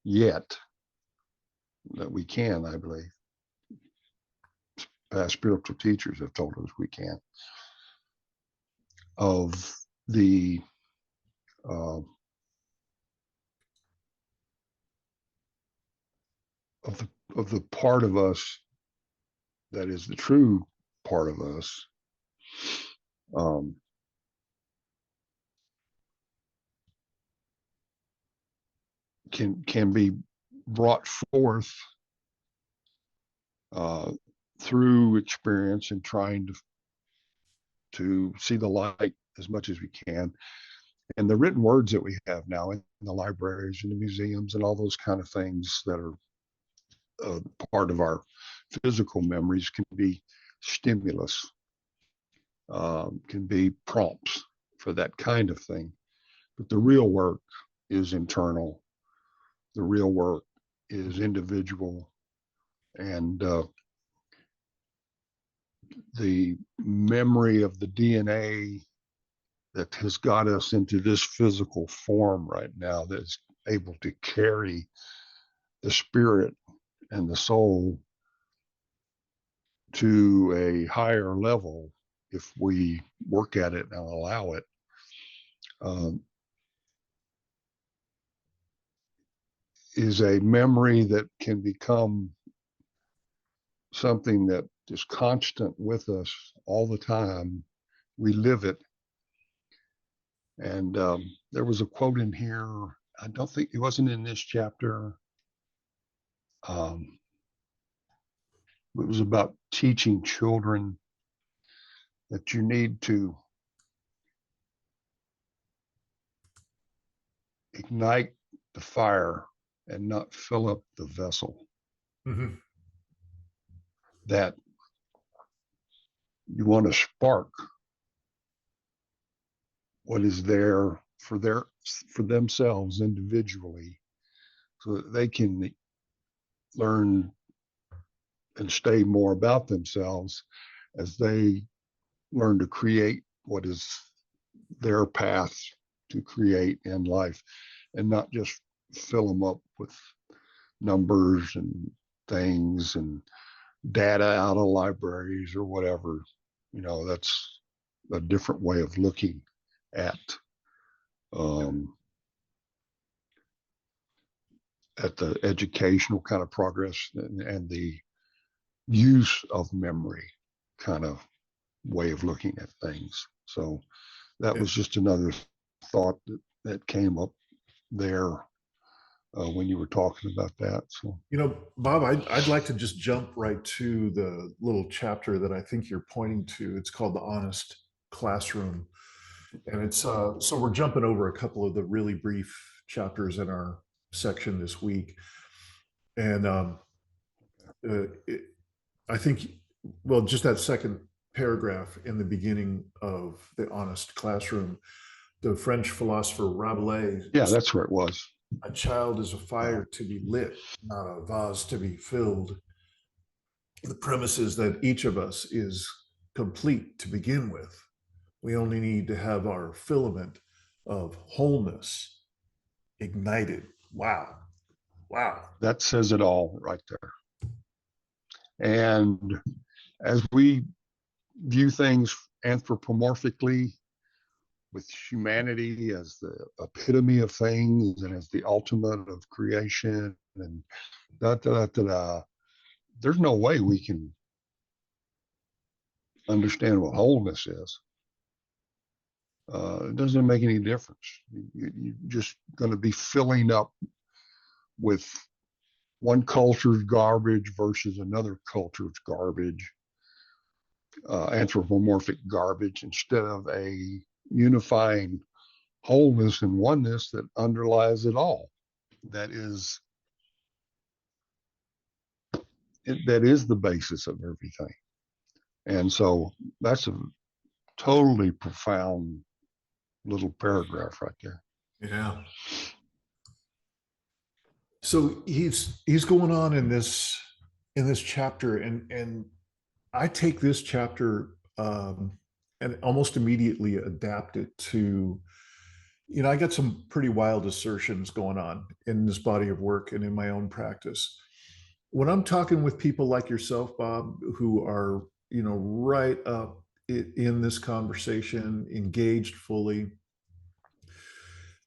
yet that we can, I believe. Past spiritual teachers have told us we can, of the uh, of the part of us that is the true part of us um, can be brought forth uh, through experience and trying to see the light as much as we can. And the written words that we have now in the libraries and the museums and all those kind of things that are part of our physical memories can be stimulus, can be prompts for that kind of thing. But the real work is internal. The real work is individual. And the memory of the DNA that has got us into this physical form right now, that's able to carry the spirit and the soul to a higher level if we work at it and allow it, um, is a memory that can become something that is constant with us all the time. We live it. And there was a quote in here. I don't think it wasn't in this chapter. Um, it was about teaching children that you need to ignite the fire and not fill up the vessel. Mm-hmm. That you want to spark what is there for themselves individually, so that they can learn and stay more about themselves as they learn to create what is their path to create in life, and not just fill them up with numbers and things and data out of libraries or whatever. That's a different way of looking at um, at the educational kind of progress and the use of memory kind of way of looking at things. So that Yeah. was just another thought that came up there when you were talking about that. So Bob, I'd like to just jump right to the little chapter that I think you're pointing to. It's called The Honest Classroom. And it's so we're jumping over a couple of the really brief chapters in our section this week. And it, I think, well, just that second paragraph in the beginning of The Honest Classroom, the French philosopher Rabelais, yeah, that's where it was. a child is a fire to be lit, not a vase to be filled. The premise is that each of us is complete to begin with. We only need to have our filament of wholeness ignited. Wow. Wow. That says it all right there. And as we view things anthropomorphically, with humanity as the epitome of things and as the ultimate of creation and da da da da, da, there's no way we can understand what wholeness is. It doesn't make any difference. You're just going to be filling up with one culture's garbage versus another culture's garbage, anthropomorphic garbage, instead of a unifying wholeness and oneness that underlies it all. That is that is the basis of everything. And so that's a totally profound little paragraph right there. Yeah. So he's going on in this chapter, and I take this chapter and almost immediately adapt it to, I got some pretty wild assertions going on in this body of work and in my own practice. When I'm talking with people like yourself, Bob, who are, right up in this conversation, engaged fully,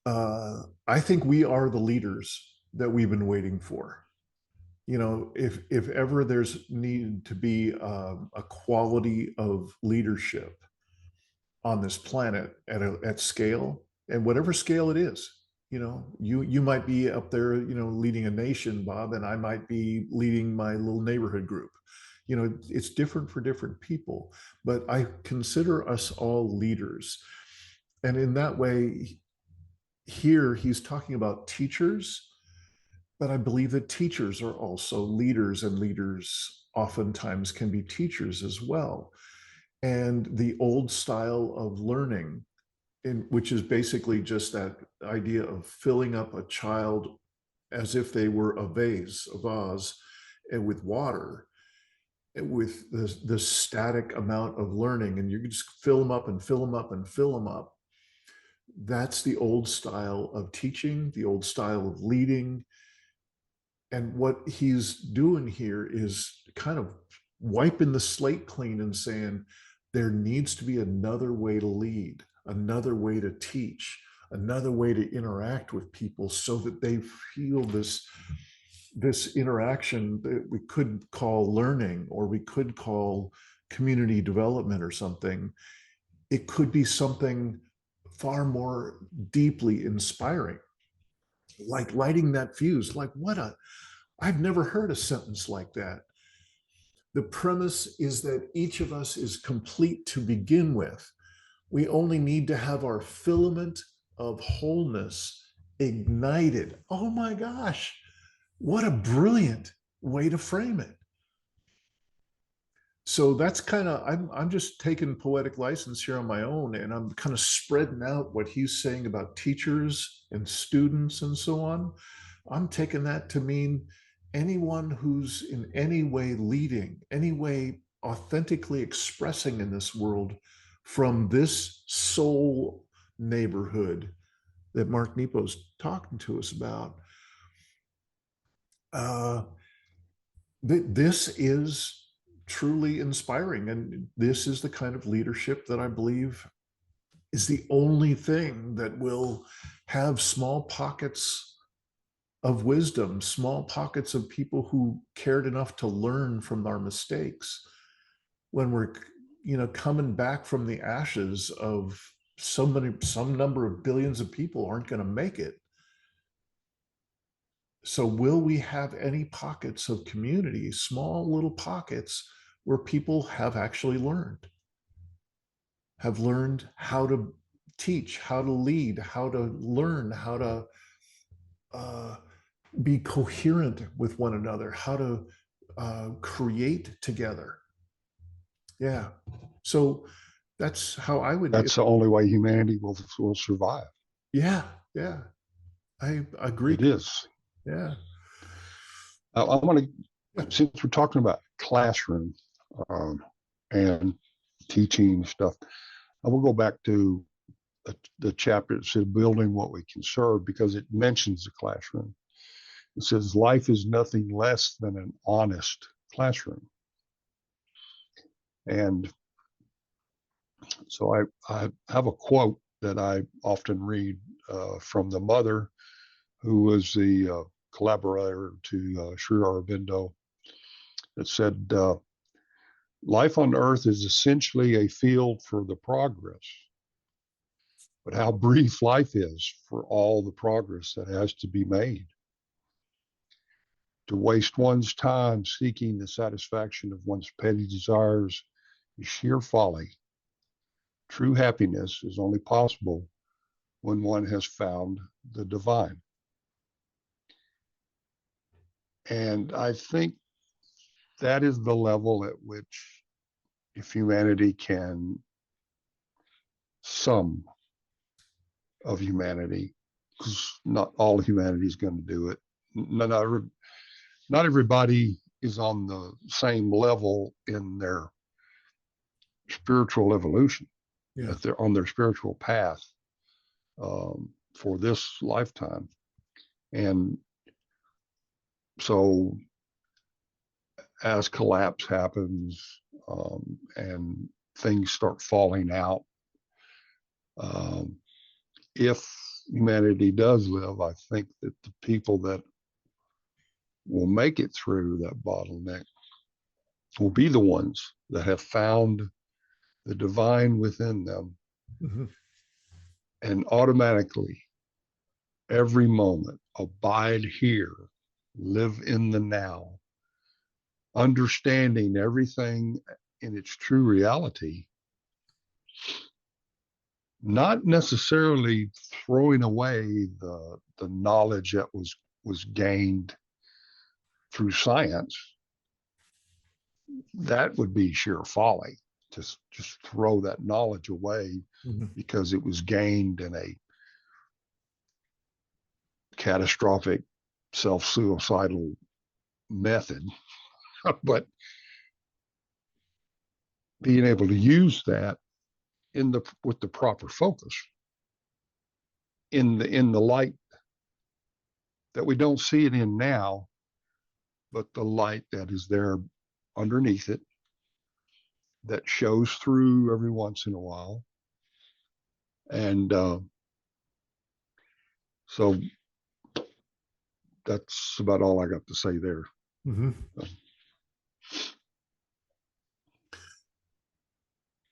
I think we are the leaders that we've been waiting for. If ever there's needed to be a quality of leadership, on this planet at scale, and whatever scale it is. You might be up there, leading a nation, Bob, and I might be leading my little neighborhood group. It's different for different people, but I consider us all leaders. And in that way, here he's talking about teachers, but I believe that teachers are also leaders, and leaders oftentimes can be teachers as well. And the old style of learning, which is basically just that idea of filling up a child as if they were a vase, and with water, and with the static amount of learning, and you can just fill them up and fill them up and fill them up. That's the old style of teaching, the old style of leading. And what he's doing here is kind of wiping the slate clean and saying there needs to be another way to lead, another way to teach, another way to interact with people, so that they feel this interaction that we could call learning, or we could call community development or something. It could be something far more deeply inspiring, like lighting that fuse. Like, I've never heard a sentence like that. The premise is that each of us is complete to begin with. We only need to have our filament of wholeness ignited. Oh my gosh, what a brilliant way to frame it. So that's kind of, I'm just taking poetic license here on my own, and I'm kind of spreading out what he's saying about teachers and students and so on. I'm taking that to mean anyone who's in any way leading, any way authentically expressing in this world, from this soul neighborhood that Mark Nepo's talking to us about. This is truly inspiring, and this is the kind of leadership that I believe is the only thing that will have small pockets of wisdom, small pockets of people who cared enough to learn from our mistakes, when we're coming back from the ashes of some number of billions of people aren't going to make it. So will we have any pockets of community, small little pockets, where people have actually learned how to teach, how to lead, how to learn, how to be coherent with one another, how to create together? Yeah. So that's how I would. That's the only way humanity will survive. Yeah. Yeah. I agree. It is. Yeah. I want to, since we're talking about classroom and teaching stuff, I will go back to the chapter that says building what we can serve, because it mentions the classroom. It says life is nothing less than an honest classroom. And so I have a quote that I often read from the mother who was the collaborator to Sri Aurobindo, that said, life on earth is essentially a field for the progress, but how brief life is for all the progress that has to be made. To waste one's time seeking the satisfaction of one's petty desires is sheer folly. True happiness is only possible when one has found the divine. And I think that is the level at which, if humanity can, some of humanity, because not all humanity is going to do it. Not everybody is on the same level in their spiritual evolution, Yeah. if they're on their spiritual path for this lifetime. And so as collapse happens and things start falling out, if humanity does live, I think that the people that will make it through that bottleneck will be the ones that have found the divine within them Mhm. and automatically every moment abide here, live in the now, understanding everything in its true reality, not necessarily throwing away the knowledge that was gained through science. That would be sheer folly. Just throw that knowledge away Mhm. because it was gained in a catastrophic self-suicidal method. But being able to use that in the with the proper focus, in the light that we don't see it in now, but the light that is there underneath it, that shows through every once in a while. And so that's about all I got to say there. Mhm.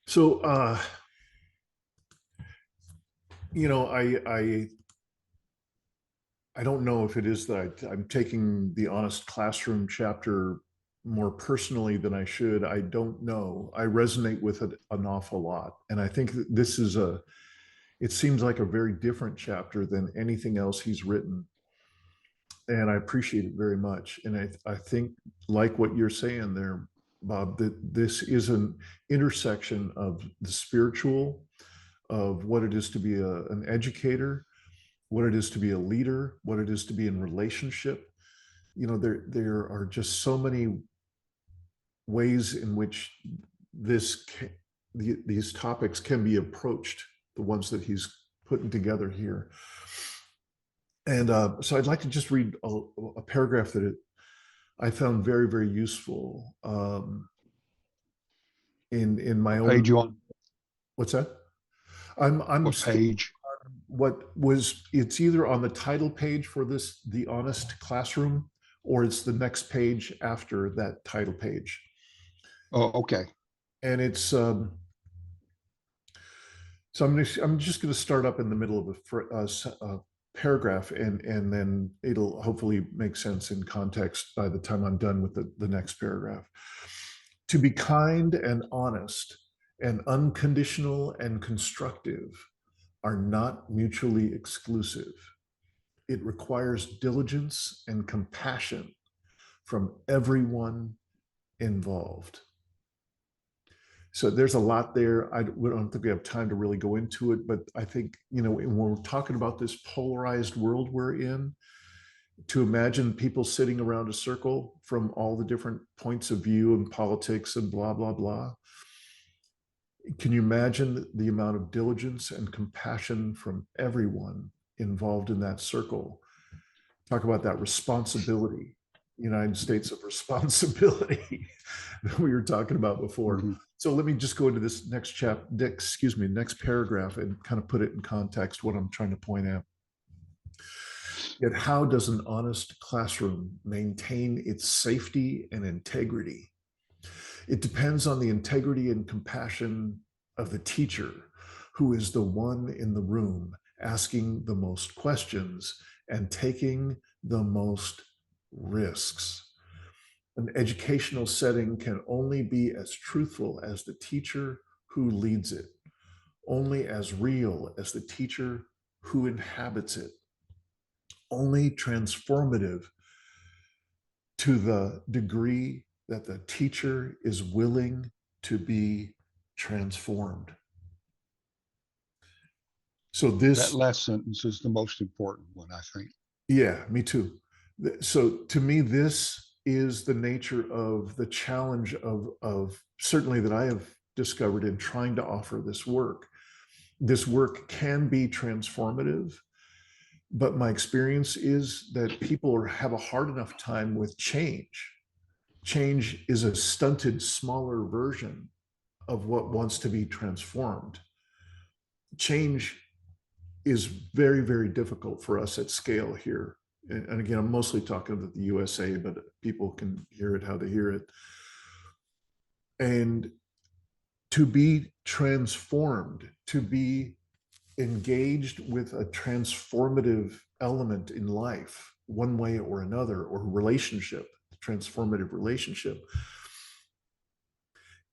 So, you know, I don't know if it is that I'm taking the Honest Classroom chapter more personally than I should. I don't know. I resonate with it an awful lot. And I think that this is it seems like a very different chapter than anything else he's written. And I appreciate it very much. And I think, like what you're saying there, Bob, that this is an intersection of the spiritual, of what it is to be an educator, what it is to be a leader, what it is to be in relationship. You know, there are just so many ways in which these topics can be approached, the ones that he's putting together here. And so I'd like to just read a paragraph that I found very, very useful in my What own. page you on? What's that? I'm What still page? what was it's either on the title page for this, the Honest Classroom, or it's the next page after that title page. Oh, okay. And it's so I'm just going to start up in the middle of a paragraph, and then it'll hopefully make sense in context by the time I'm done with the next paragraph. To be kind and honest and unconditional and constructive are not mutually exclusive. It requires diligence and compassion from everyone involved. So there's a lot there. We don't think we have time to really go into it, but I think, you know, when we're talking about this polarized world we're in, to imagine people sitting around a circle from all the different points of view and politics and blah, blah, blah. Can you imagine the amount of diligence and compassion from everyone involved in that circle? Talk about that responsibility, United States of responsibility that we were talking about before. Mm-hmm. So let me just go into this next paragraph and kind of put it in context what I'm trying to point out. Yet how does an honest classroom maintain its safety and integrity? It depends on the integrity and compassion of the teacher, who is the one in the room asking the most questions and taking the most risks. An educational setting can only be as truthful as the teacher who leads it, only as real as the teacher who inhabits it, only transformative to the degree that the teacher is willing to be transformed. So That this, last sentence is the most important one, I think. yeah, me too. So to me, this is the nature of the challenge of certainly that I have discovered in trying to offer this work. This work can be transformative, but my experience is that people have a hard enough time with change. Change is a stunted, smaller version of what wants to be transformed. Change is very, very difficult for us at scale here. And again, I'm mostly talking about the USA, but people can hear it how they hear it. And to be transformed, to be engaged with a transformative element in life, one way or another, or relationship, transformative relationship,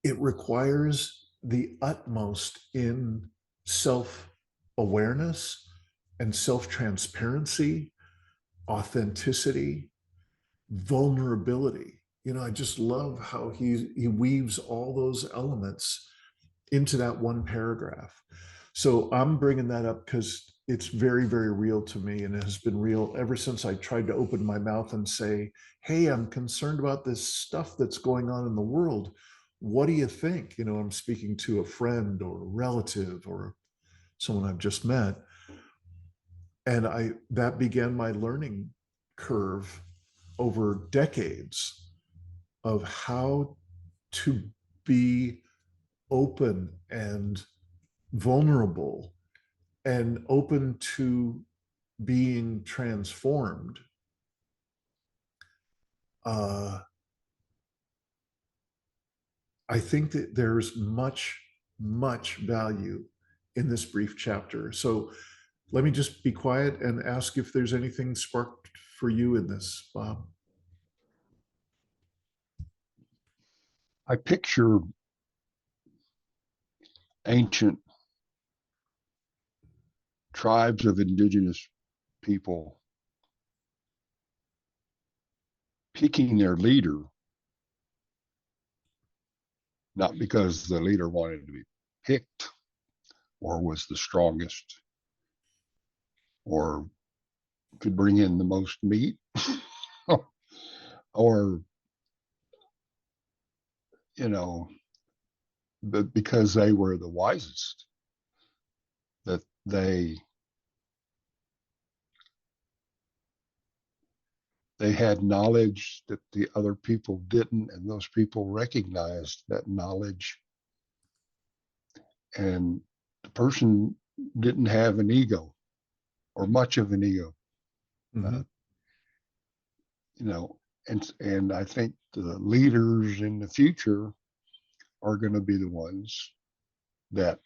it requires the utmost in self awareness and self transparency, authenticity, vulnerability. You know, I just love how he weaves all those elements into that one paragraph. So I'm bringing that up because it's very, very real to me, and it has been real ever since I tried to open my mouth and say, hey, I'm concerned about this stuff that's going on in the world. What do you think? You know, I'm speaking to a friend or a relative or someone I've just met. And that began my learning curve over decades of how to be open and vulnerable and open to being transformed. uh, I think that there's much, much value in this brief chapter. So let me just be quiet and ask if there's anything sparked for you in this, Bob. I picture ancient tribes of indigenous people picking their leader, not because the leader wanted to be picked or was the strongest or could bring in the most meat or, you know, but because they were the wisest, that they had knowledge that the other people didn't, and those people recognized that knowledge. And the person didn't have an ego or much of an ego, Mm-hmm. uh, you know. And I think the leaders in the future are going to be the ones that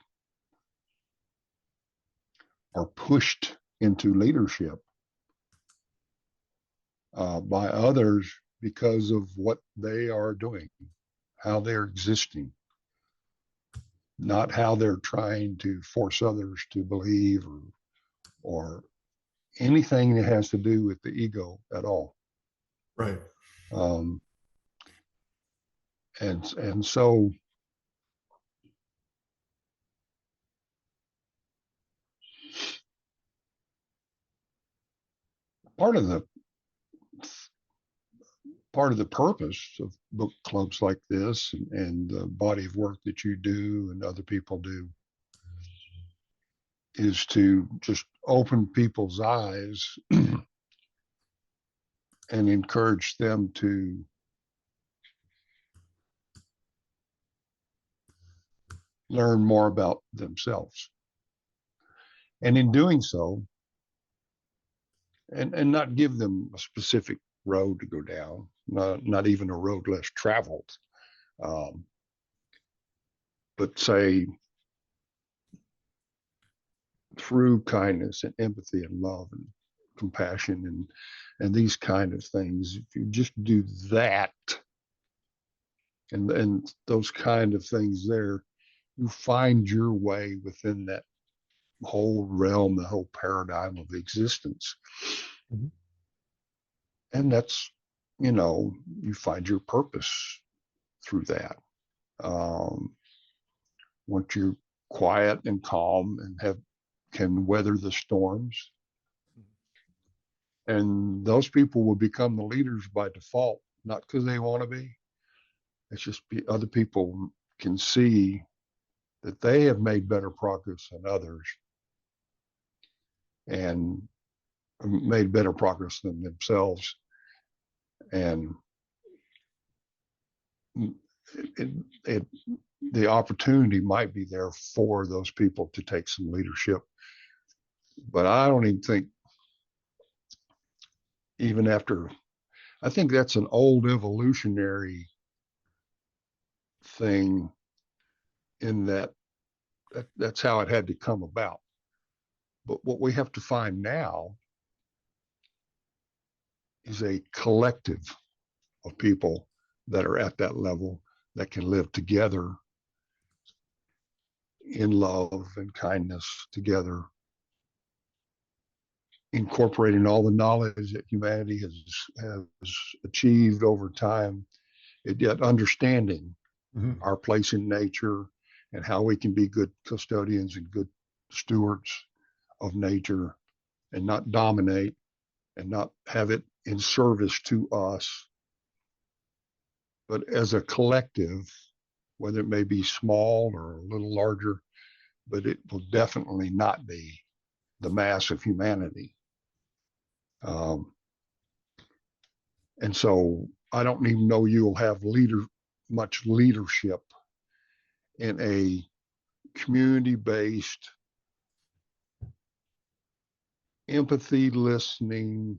are pushed into leadership by others because of what they are doing, how they're existing, not how they're trying to force others to believe or anything that has to do with the ego at all. Right. Um, and so part of the part of the purpose of book clubs like this and the body of work that you do and other people do is to just open people's eyes and encourage them to learn more about themselves. And in doing so, and not give them a specific road to go down, not even a road less traveled, um, but say through kindness and empathy and love and compassion and these kind of things. If you just do that and those kind of things there, you find your way within that whole realm, the whole paradigm of existence. Mm-hmm. And that's, you know, you find your purpose through that. Um, Once you're quiet and calm and can weather the storms, and those people will become the leaders by default, not because they want to be. It's just other people can see that they have made better progress than others and made better progress than themselves. And it, it, the opportunity might be there for those people to take some leadership. But I don't even think, even after, I think that's an old evolutionary thing in that's how it had to come about. But what we have to find now is a collective of people that are at that level that can live together in love and kindness together, incorporating all the knowledge that humanity has achieved over time, and yet understanding our place in nature and how we can be good custodians and good stewards of nature and not dominate and not have it in service to us, but as a collective, whether it may be small or a little larger, but it will definitely not be the mass of humanity. And so I don't even know you'll have much leadership in a community-based, empathy, listening,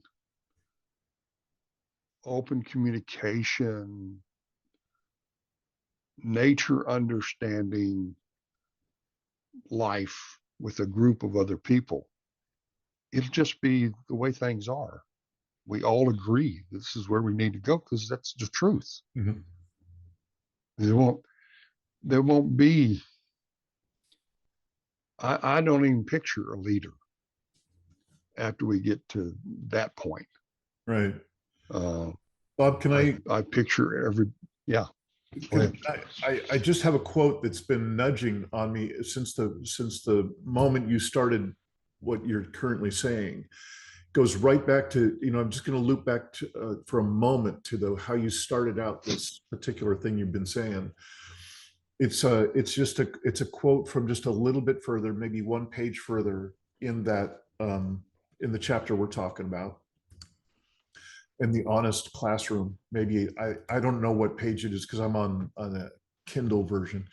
open communication, nature understanding life with a group of other people. It'll just be the way things are. We all agree this is where we need to go because that's the truth. Mm-hmm. There won't be, I don't even picture a leader after we get to that point. Right. Uh, Bob, can I picture yeah. I just have a quote that's been nudging on me since the moment you started what you're currently saying. Goes right back to, I'm just going to loop back to, for a moment to how you started out this particular thing you've been saying. It's a quote from just a little bit further, maybe one page further in that in the chapter we're talking about, in the honest classroom. Maybe I don't know what page it is because I'm on a Kindle version.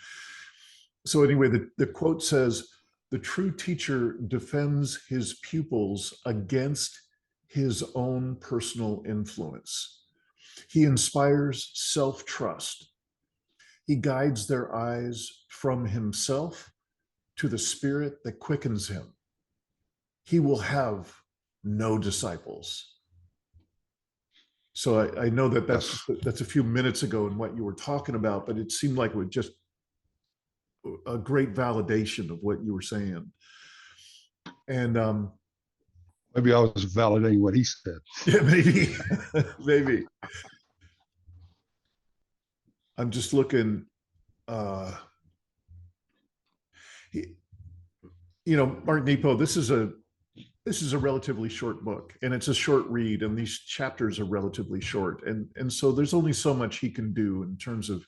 So anyway, the quote says, "The true teacher defends his pupils against his own personal influence. He inspires self-trust. He guides their eyes from himself to the spirit that quickens him. He will have no disciples." So I know that's a few minutes ago in what you were talking about, but it seemed like it was just a great validation of what you were saying. And maybe I was validating what he said. yeah, maybe, maybe. I'm just looking. Mark Nepo, this is a relatively short book, and it's a short read, and these chapters are relatively short, and so there's only so much he can do in terms of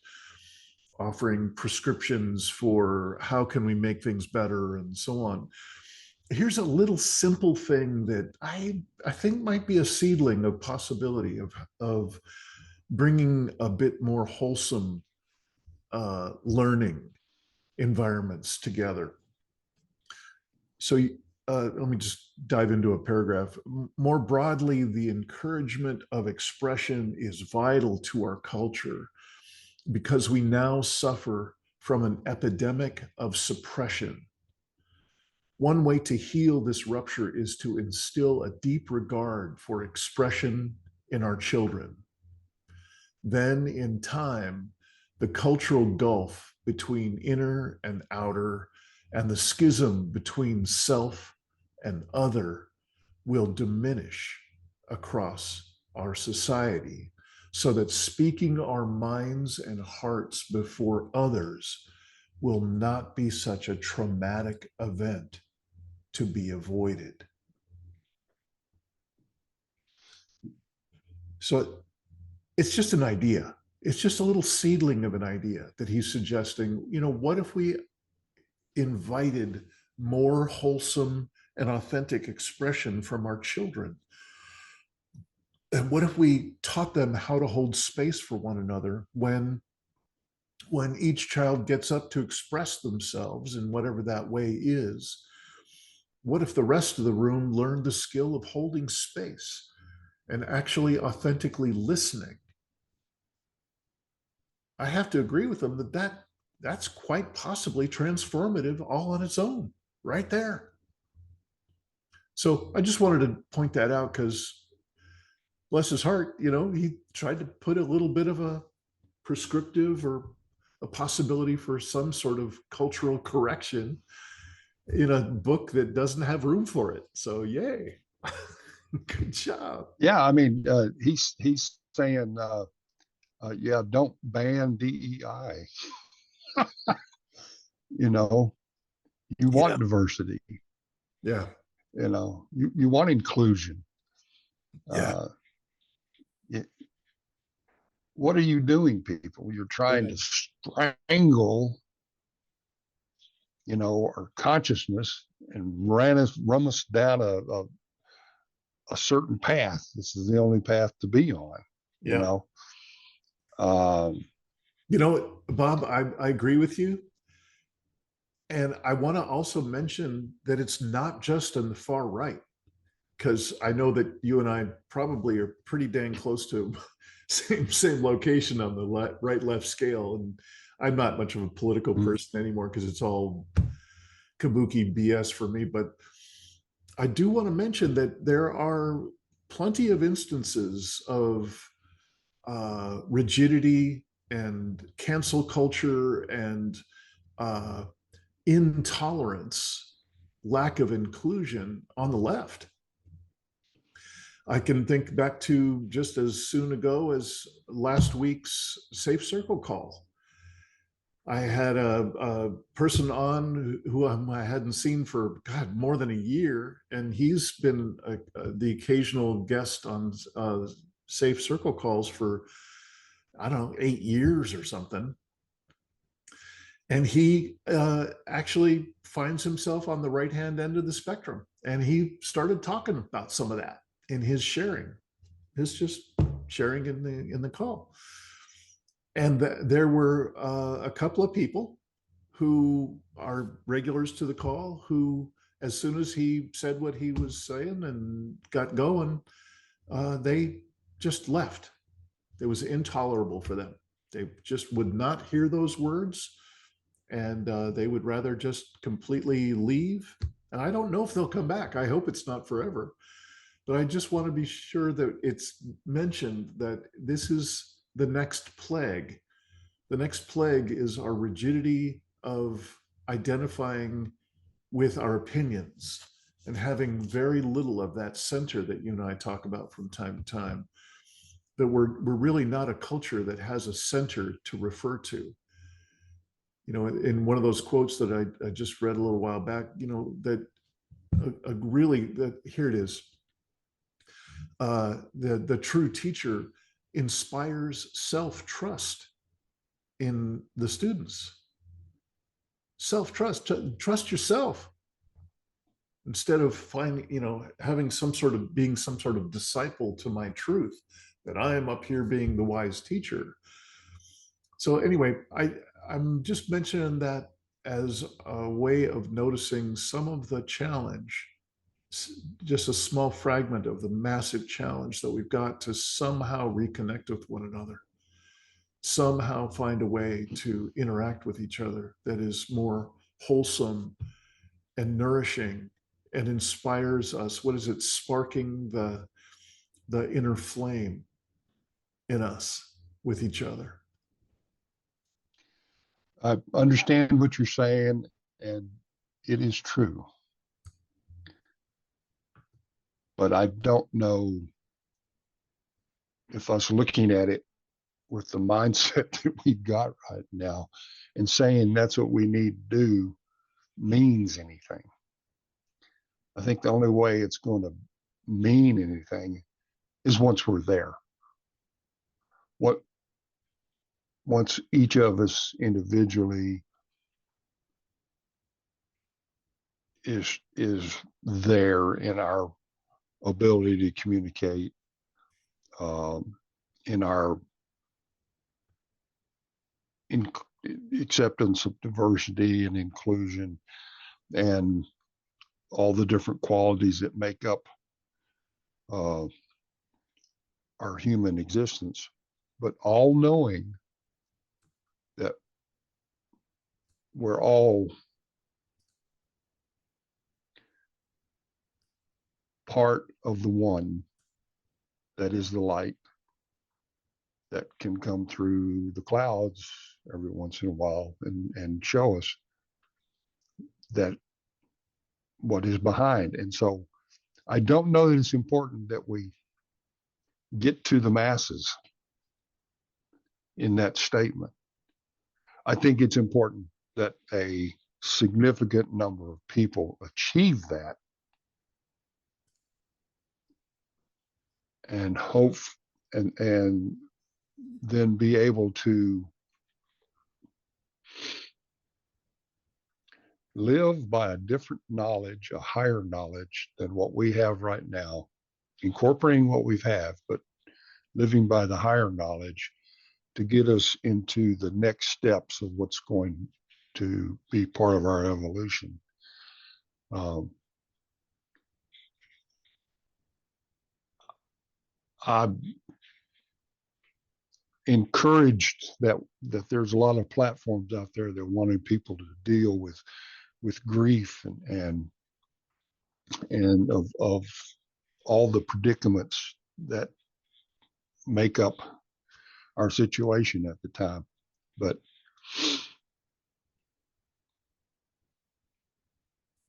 offering prescriptions for how can we make things better and so on. Here's a little simple thing that I think might be a seedling of possibility of bringing a bit more wholesome learning environments together. So let me just dive into a paragraph. More broadly, the encouragement of expression is vital to our culture because we now suffer from an epidemic of suppression. One way to heal this rupture is to instill a deep regard for expression in our children. Then, in time, the cultural gulf between inner and outer, and the schism between self and other will diminish across our society, so that speaking our minds and hearts before others will not be such a traumatic event to be avoided. So it's just an idea. It's just a little seedling of an idea that he's suggesting, what if we invited more wholesome and authentic expression from our children? And what if we taught them how to hold space for one another when each child gets up to express themselves in whatever that way is? What if the rest of the room learned the skill of holding space and actually authentically listening? I have to agree with them that that's quite possibly transformative all on its own, right there. So I just wanted to point that out because, bless his heart, he tried to put a little bit of a prescriptive or a possibility for some sort of cultural correction in a book that doesn't have room for it. So, yay. Good job. Yeah, I mean, he's saying, yeah, don't ban DEI. You know, you Yeah. want diversity. Yeah. You want inclusion. Yeah. Uh, it, what are you doing, people? You're trying Yeah. to strangle, our consciousness and run us down a certain path. This is the only path to be on, you Yeah. know. Um, You know what, Bob, I agree with you. And I want to also mention that it's not just on the far right, because I know that you and I probably are pretty dang close to same location on the right left scale. And I'm not much of a political person anymore because it's all kabuki BS for me. But I do want to mention that there are plenty of instances of rigidity and cancel culture and uh, intolerance, lack of inclusion on the left. I can think back to just as soon ago as last week's Safe Circle call. I had a person on who I hadn't seen for, God, more than a year, and he's been the occasional guest on Safe Circle calls for, I don't know, 8 years or something. And he actually finds himself on the right hand end of the spectrum. And he started talking about some of that in his sharing, his just sharing in the call. And there were a couple of people who are regulars to the call who, as soon as he said what he was saying and got going, they just left. It was intolerable for them. They just would not hear those words, and they would rather just completely leave. And I don't know if they'll come back. I hope it's not forever. But I just want to be sure that it's mentioned that this is the next plague. The next plague is our rigidity of identifying with our opinions and having very little of that center that you and I talk about from time to time. That we're really not a culture that has a center to refer to. In one of those quotes that I just read a little while back, that really, that here it is. The true teacher inspires self-trust in the students. Self-trust, trust yourself instead of having being some sort of disciple to my truth, that I am up here being the wise teacher. So anyway, I'm just mentioning that as a way of noticing some of the challenge, just a small fragment of the massive challenge that we've got to somehow reconnect with one another, somehow find a way to interact with each other that is more wholesome and nourishing and inspires us. What is it? Sparking the inner flame in us with each other. I understand what you're saying, and it is true. But I don't know if us looking at it with the mindset that we've got right now and saying that's what we need to do means anything. I think the only way it's going to mean anything is once we're there. What Once each of us individually is there in our ability to communicate, in our in acceptance of diversity and inclusion and all the different qualities that make up uh, our human existence, but all knowing that we're all part of the one that is the light that can come through the clouds every once in a while and show us that what is behind. And so I don't know that it's important that we get to the masses in that statement. I think it's important that a significant number of people achieve that and hope and then be able to live by a different knowledge, a higher knowledge than what we have right now, incorporating what we have, but living by the higher knowledge to get us into the next steps of what's going to be part of our evolution. I'm encouraged that there's a lot of platforms out there that wanting people to deal with grief and of all the predicaments that make up our situation at the time. But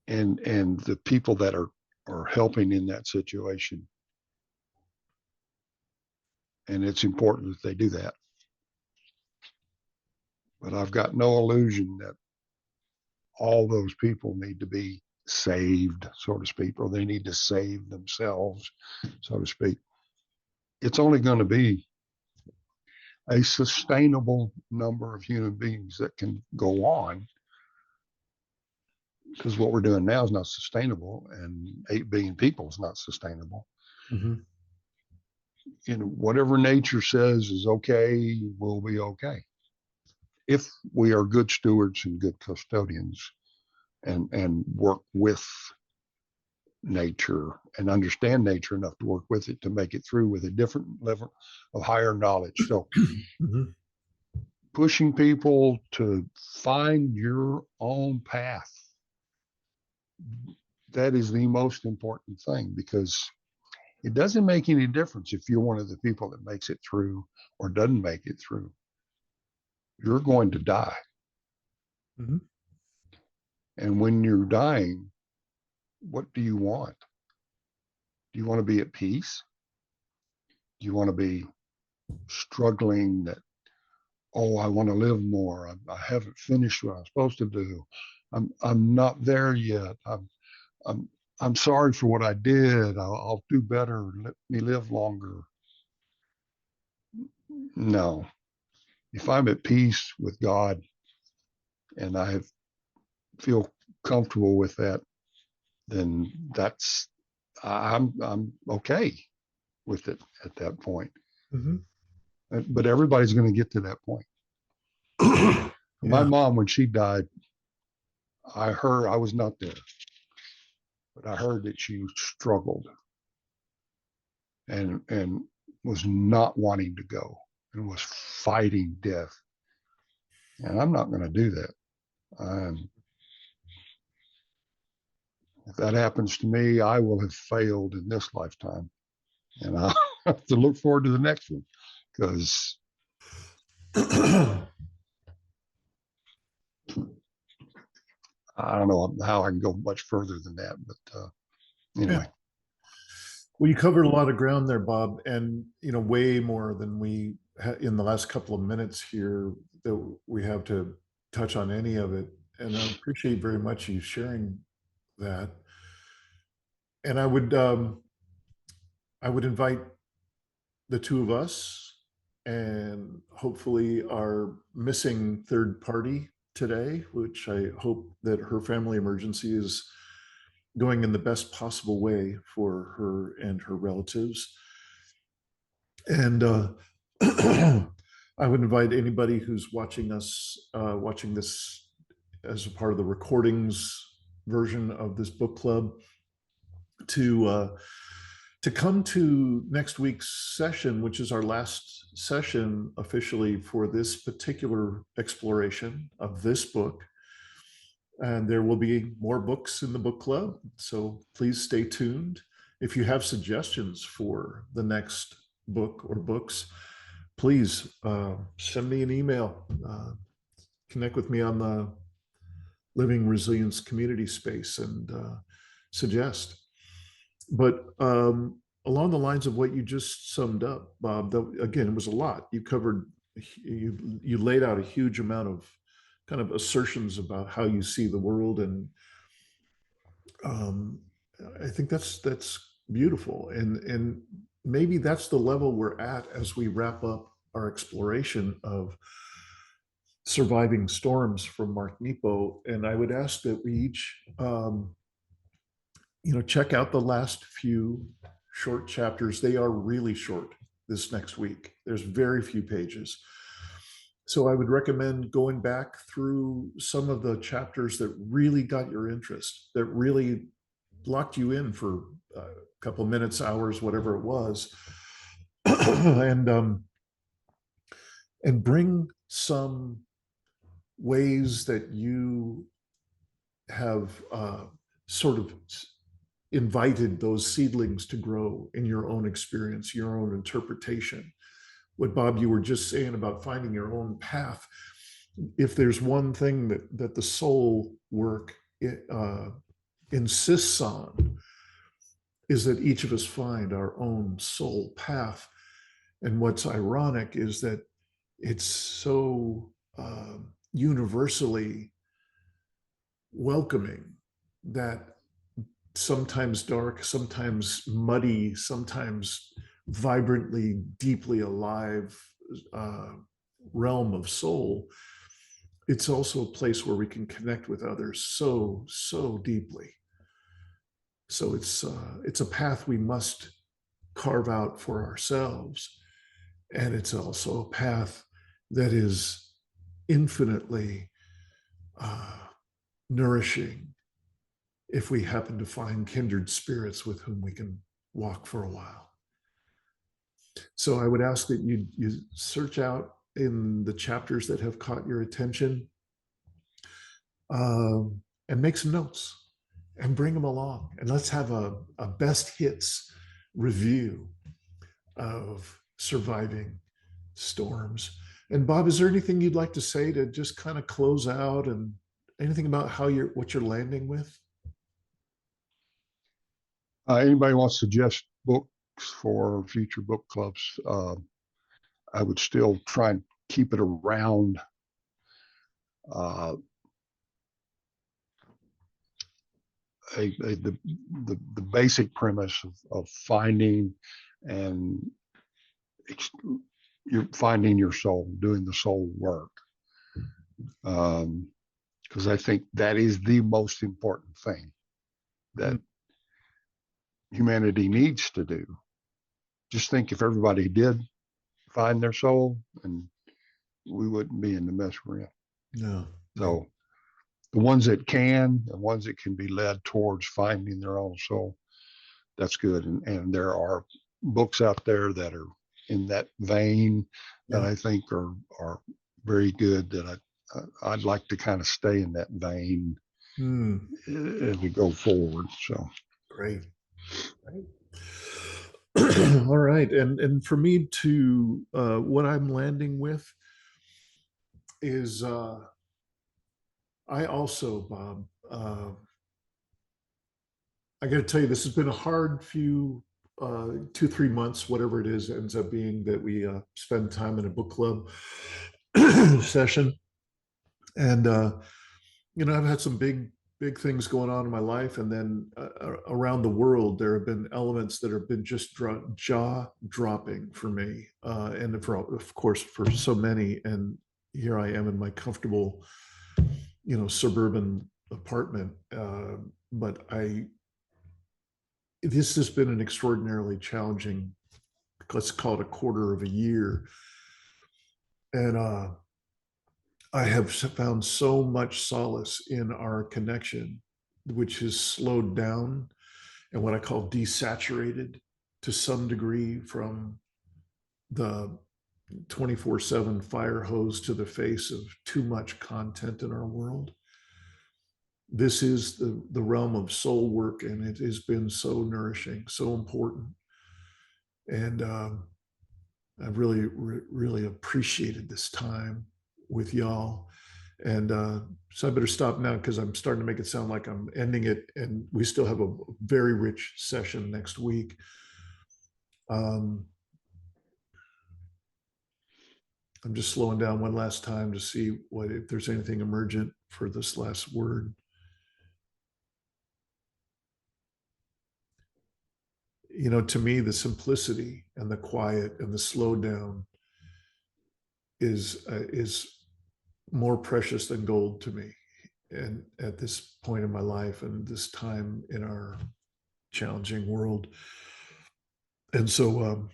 and the people that are helping in that situation, and it's important that they do that. But I've got no illusion that all those people need to be saved, so to speak, or they need to save themselves, so to speak. It's only going to be a sustainable number of human beings that can go on, because what we're doing now is not sustainable, and 8 billion people is not sustainable. Mm-hmm. You know, whatever nature says is okay, will be okay if we are good stewards and good custodians and work with nature and understand nature enough to work with it to make it through with a different level of higher knowledge. So Mm-hmm. pushing people to find your own path, that is the most important thing, because it doesn't make any difference if you're one of the people that makes it through or doesn't make it through. You're going to die. Mm-hmm. And when you're dying, what do you want? Do you want to be at peace? Do you want to be struggling that, oh, I want to live more. I haven't finished what I'm supposed to do. I'm not there yet. I'm I'm sorry for what I did. I'll do better. Let me live longer. No. If I'm at peace with God and I feel comfortable with that, then I'm okay with it at that point. Mm-hmm. But everybody's going to get to that point. My Yeah. mom, when she died, I was not there, but I heard that she struggled and was not wanting to go and was fighting death. And I'm not going to do that. If that happens to me, I will have failed in this lifetime, and I'll have to look forward to the next one, because I don't know how I can go much further than that. But anyway. Yeah. Well, you covered a lot of ground there, Bob, and way more than we in the last couple of minutes here that we have to touch on any of it. And I appreciate very much you sharing that. And I would invite the two of us and hopefully our missing third party today, which I hope that her family emergency is going in the best possible way for her and her relatives. And I would invite anybody who's watching this as a part of the recordings version of this book club to come to next week's session, which is our last session officially for this particular exploration of this book. And there will be more books in the book club. So please stay tuned. If you have suggestions for the next book or books, please send me an email. Connect with me on the Living Resilience community space and suggest. But along the lines of what you just summed up, Bob, again, it was a lot. You covered, you laid out a huge amount of kind of assertions about how you see the world, and um, I think that's beautiful, and maybe that's the level we're at as we wrap up our exploration of surviving storms from Mark Nepo. And I would ask that we each, check out the last few short chapters. They are really short this next week. There's very few pages. So I would recommend going back through some of the chapters that really got your interest, that really locked you in for a couple minutes, hours, whatever it was, and and bring some ways that you have sort of invited those seedlings to grow in your own experience, your own interpretation. What, Bob, you were just saying about finding your own path. If there's one thing that the soul work insists on, is that each of us find our own soul path. And what's ironic is that it's so universally welcoming that sometimes dark, sometimes muddy, sometimes vibrantly, deeply alive uh, realm of soul, it's also a place where we can connect with others so deeply. So it's a path we must carve out for ourselves, and it's also a path that is infinitely uh, nourishing if we happen to find kindred spirits with whom we can walk for a while. So I would ask that you search out in the chapters that have caught your attention, and make some notes and bring them along. And let's have a best hits review of surviving storms. And Bob, is there anything you'd like to say to just kind of close out, and anything about what you're landing with? Anybody wants to suggest books for future book clubs? I would still try and keep it around uh, the basic premise of finding and you're finding your soul, doing the soul work. Because I think that is the most important thing that humanity needs to do. Just think if everybody did find their soul, and we wouldn't be in the mess we're in. No. So the ones that can, the ones that can be led towards finding their own soul, that's good. And there are books out there that are in that vein that I think are very good, that I'd like to kind of stay in that vein as we go forward. So Great. All right. And for me to what I'm landing with is I also, Bob, I got to tell you, this has been a hard few 2 3 months, whatever it is, ends up being that we spend time in a book club session. And I've had some big things going on in my life, and then around the world there have been elements that have been just jaw dropping for me, and for, of course, for so many. And here I am in my comfortable suburban apartment, but this has been an extraordinarily challenging, let's call it a quarter of a year. And I have found so much solace in our connection, which has slowed down and what I call desaturated to some degree from the 24/7 fire hose to the face of too much content in our world. this is the realm of soul work, and it has been so nourishing, so important. And I've really appreciated this time with y'all. And so I better stop now because I'm starting to make it sound like I'm ending it. And we still have a very rich session next week. I'm just slowing down one last time to see if there's anything emergent for this last word. You know, to me, the simplicity and the quiet and the slowdown is more precious than gold to me. And at this point in my life and this time in our challenging world. And so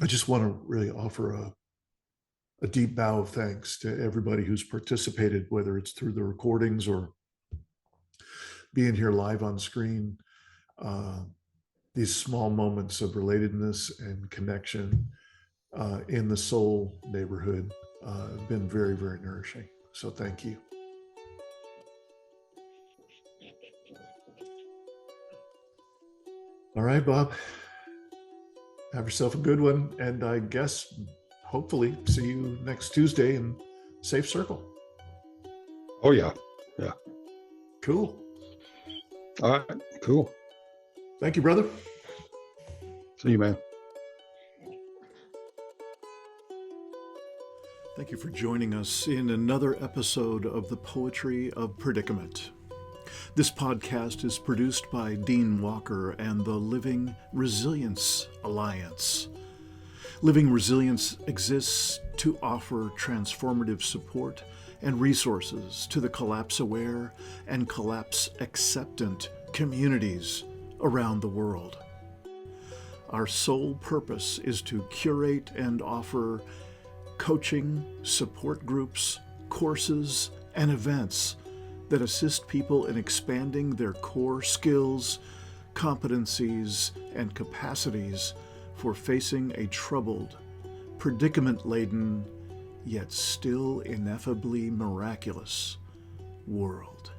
I just want to really offer a deep bow of thanks to everybody who's participated, whether it's through the recordings or being here live on screen. These small moments of relatedness and connection in the soul neighborhood have been very, very nourishing. So thank you. All right, Bob. Have yourself a good one. And I guess, hopefully, see you next Tuesday in Safe Circle. Oh, yeah. Yeah. Cool. All right. Cool. Thank you, brother. See you, man. Thank you for joining us in another episode of the Poetry of Predicament. This podcast is produced by Dean Walker and the Living Resilience Alliance. Living Resilience exists to offer transformative support and resources to the collapse-aware and collapse-acceptant communities around the world. Our sole purpose is to curate and offer coaching, support groups, courses, and events that assist people in expanding their core skills, competencies, and capacities for facing a troubled, predicament-laden, yet still ineffably miraculous world.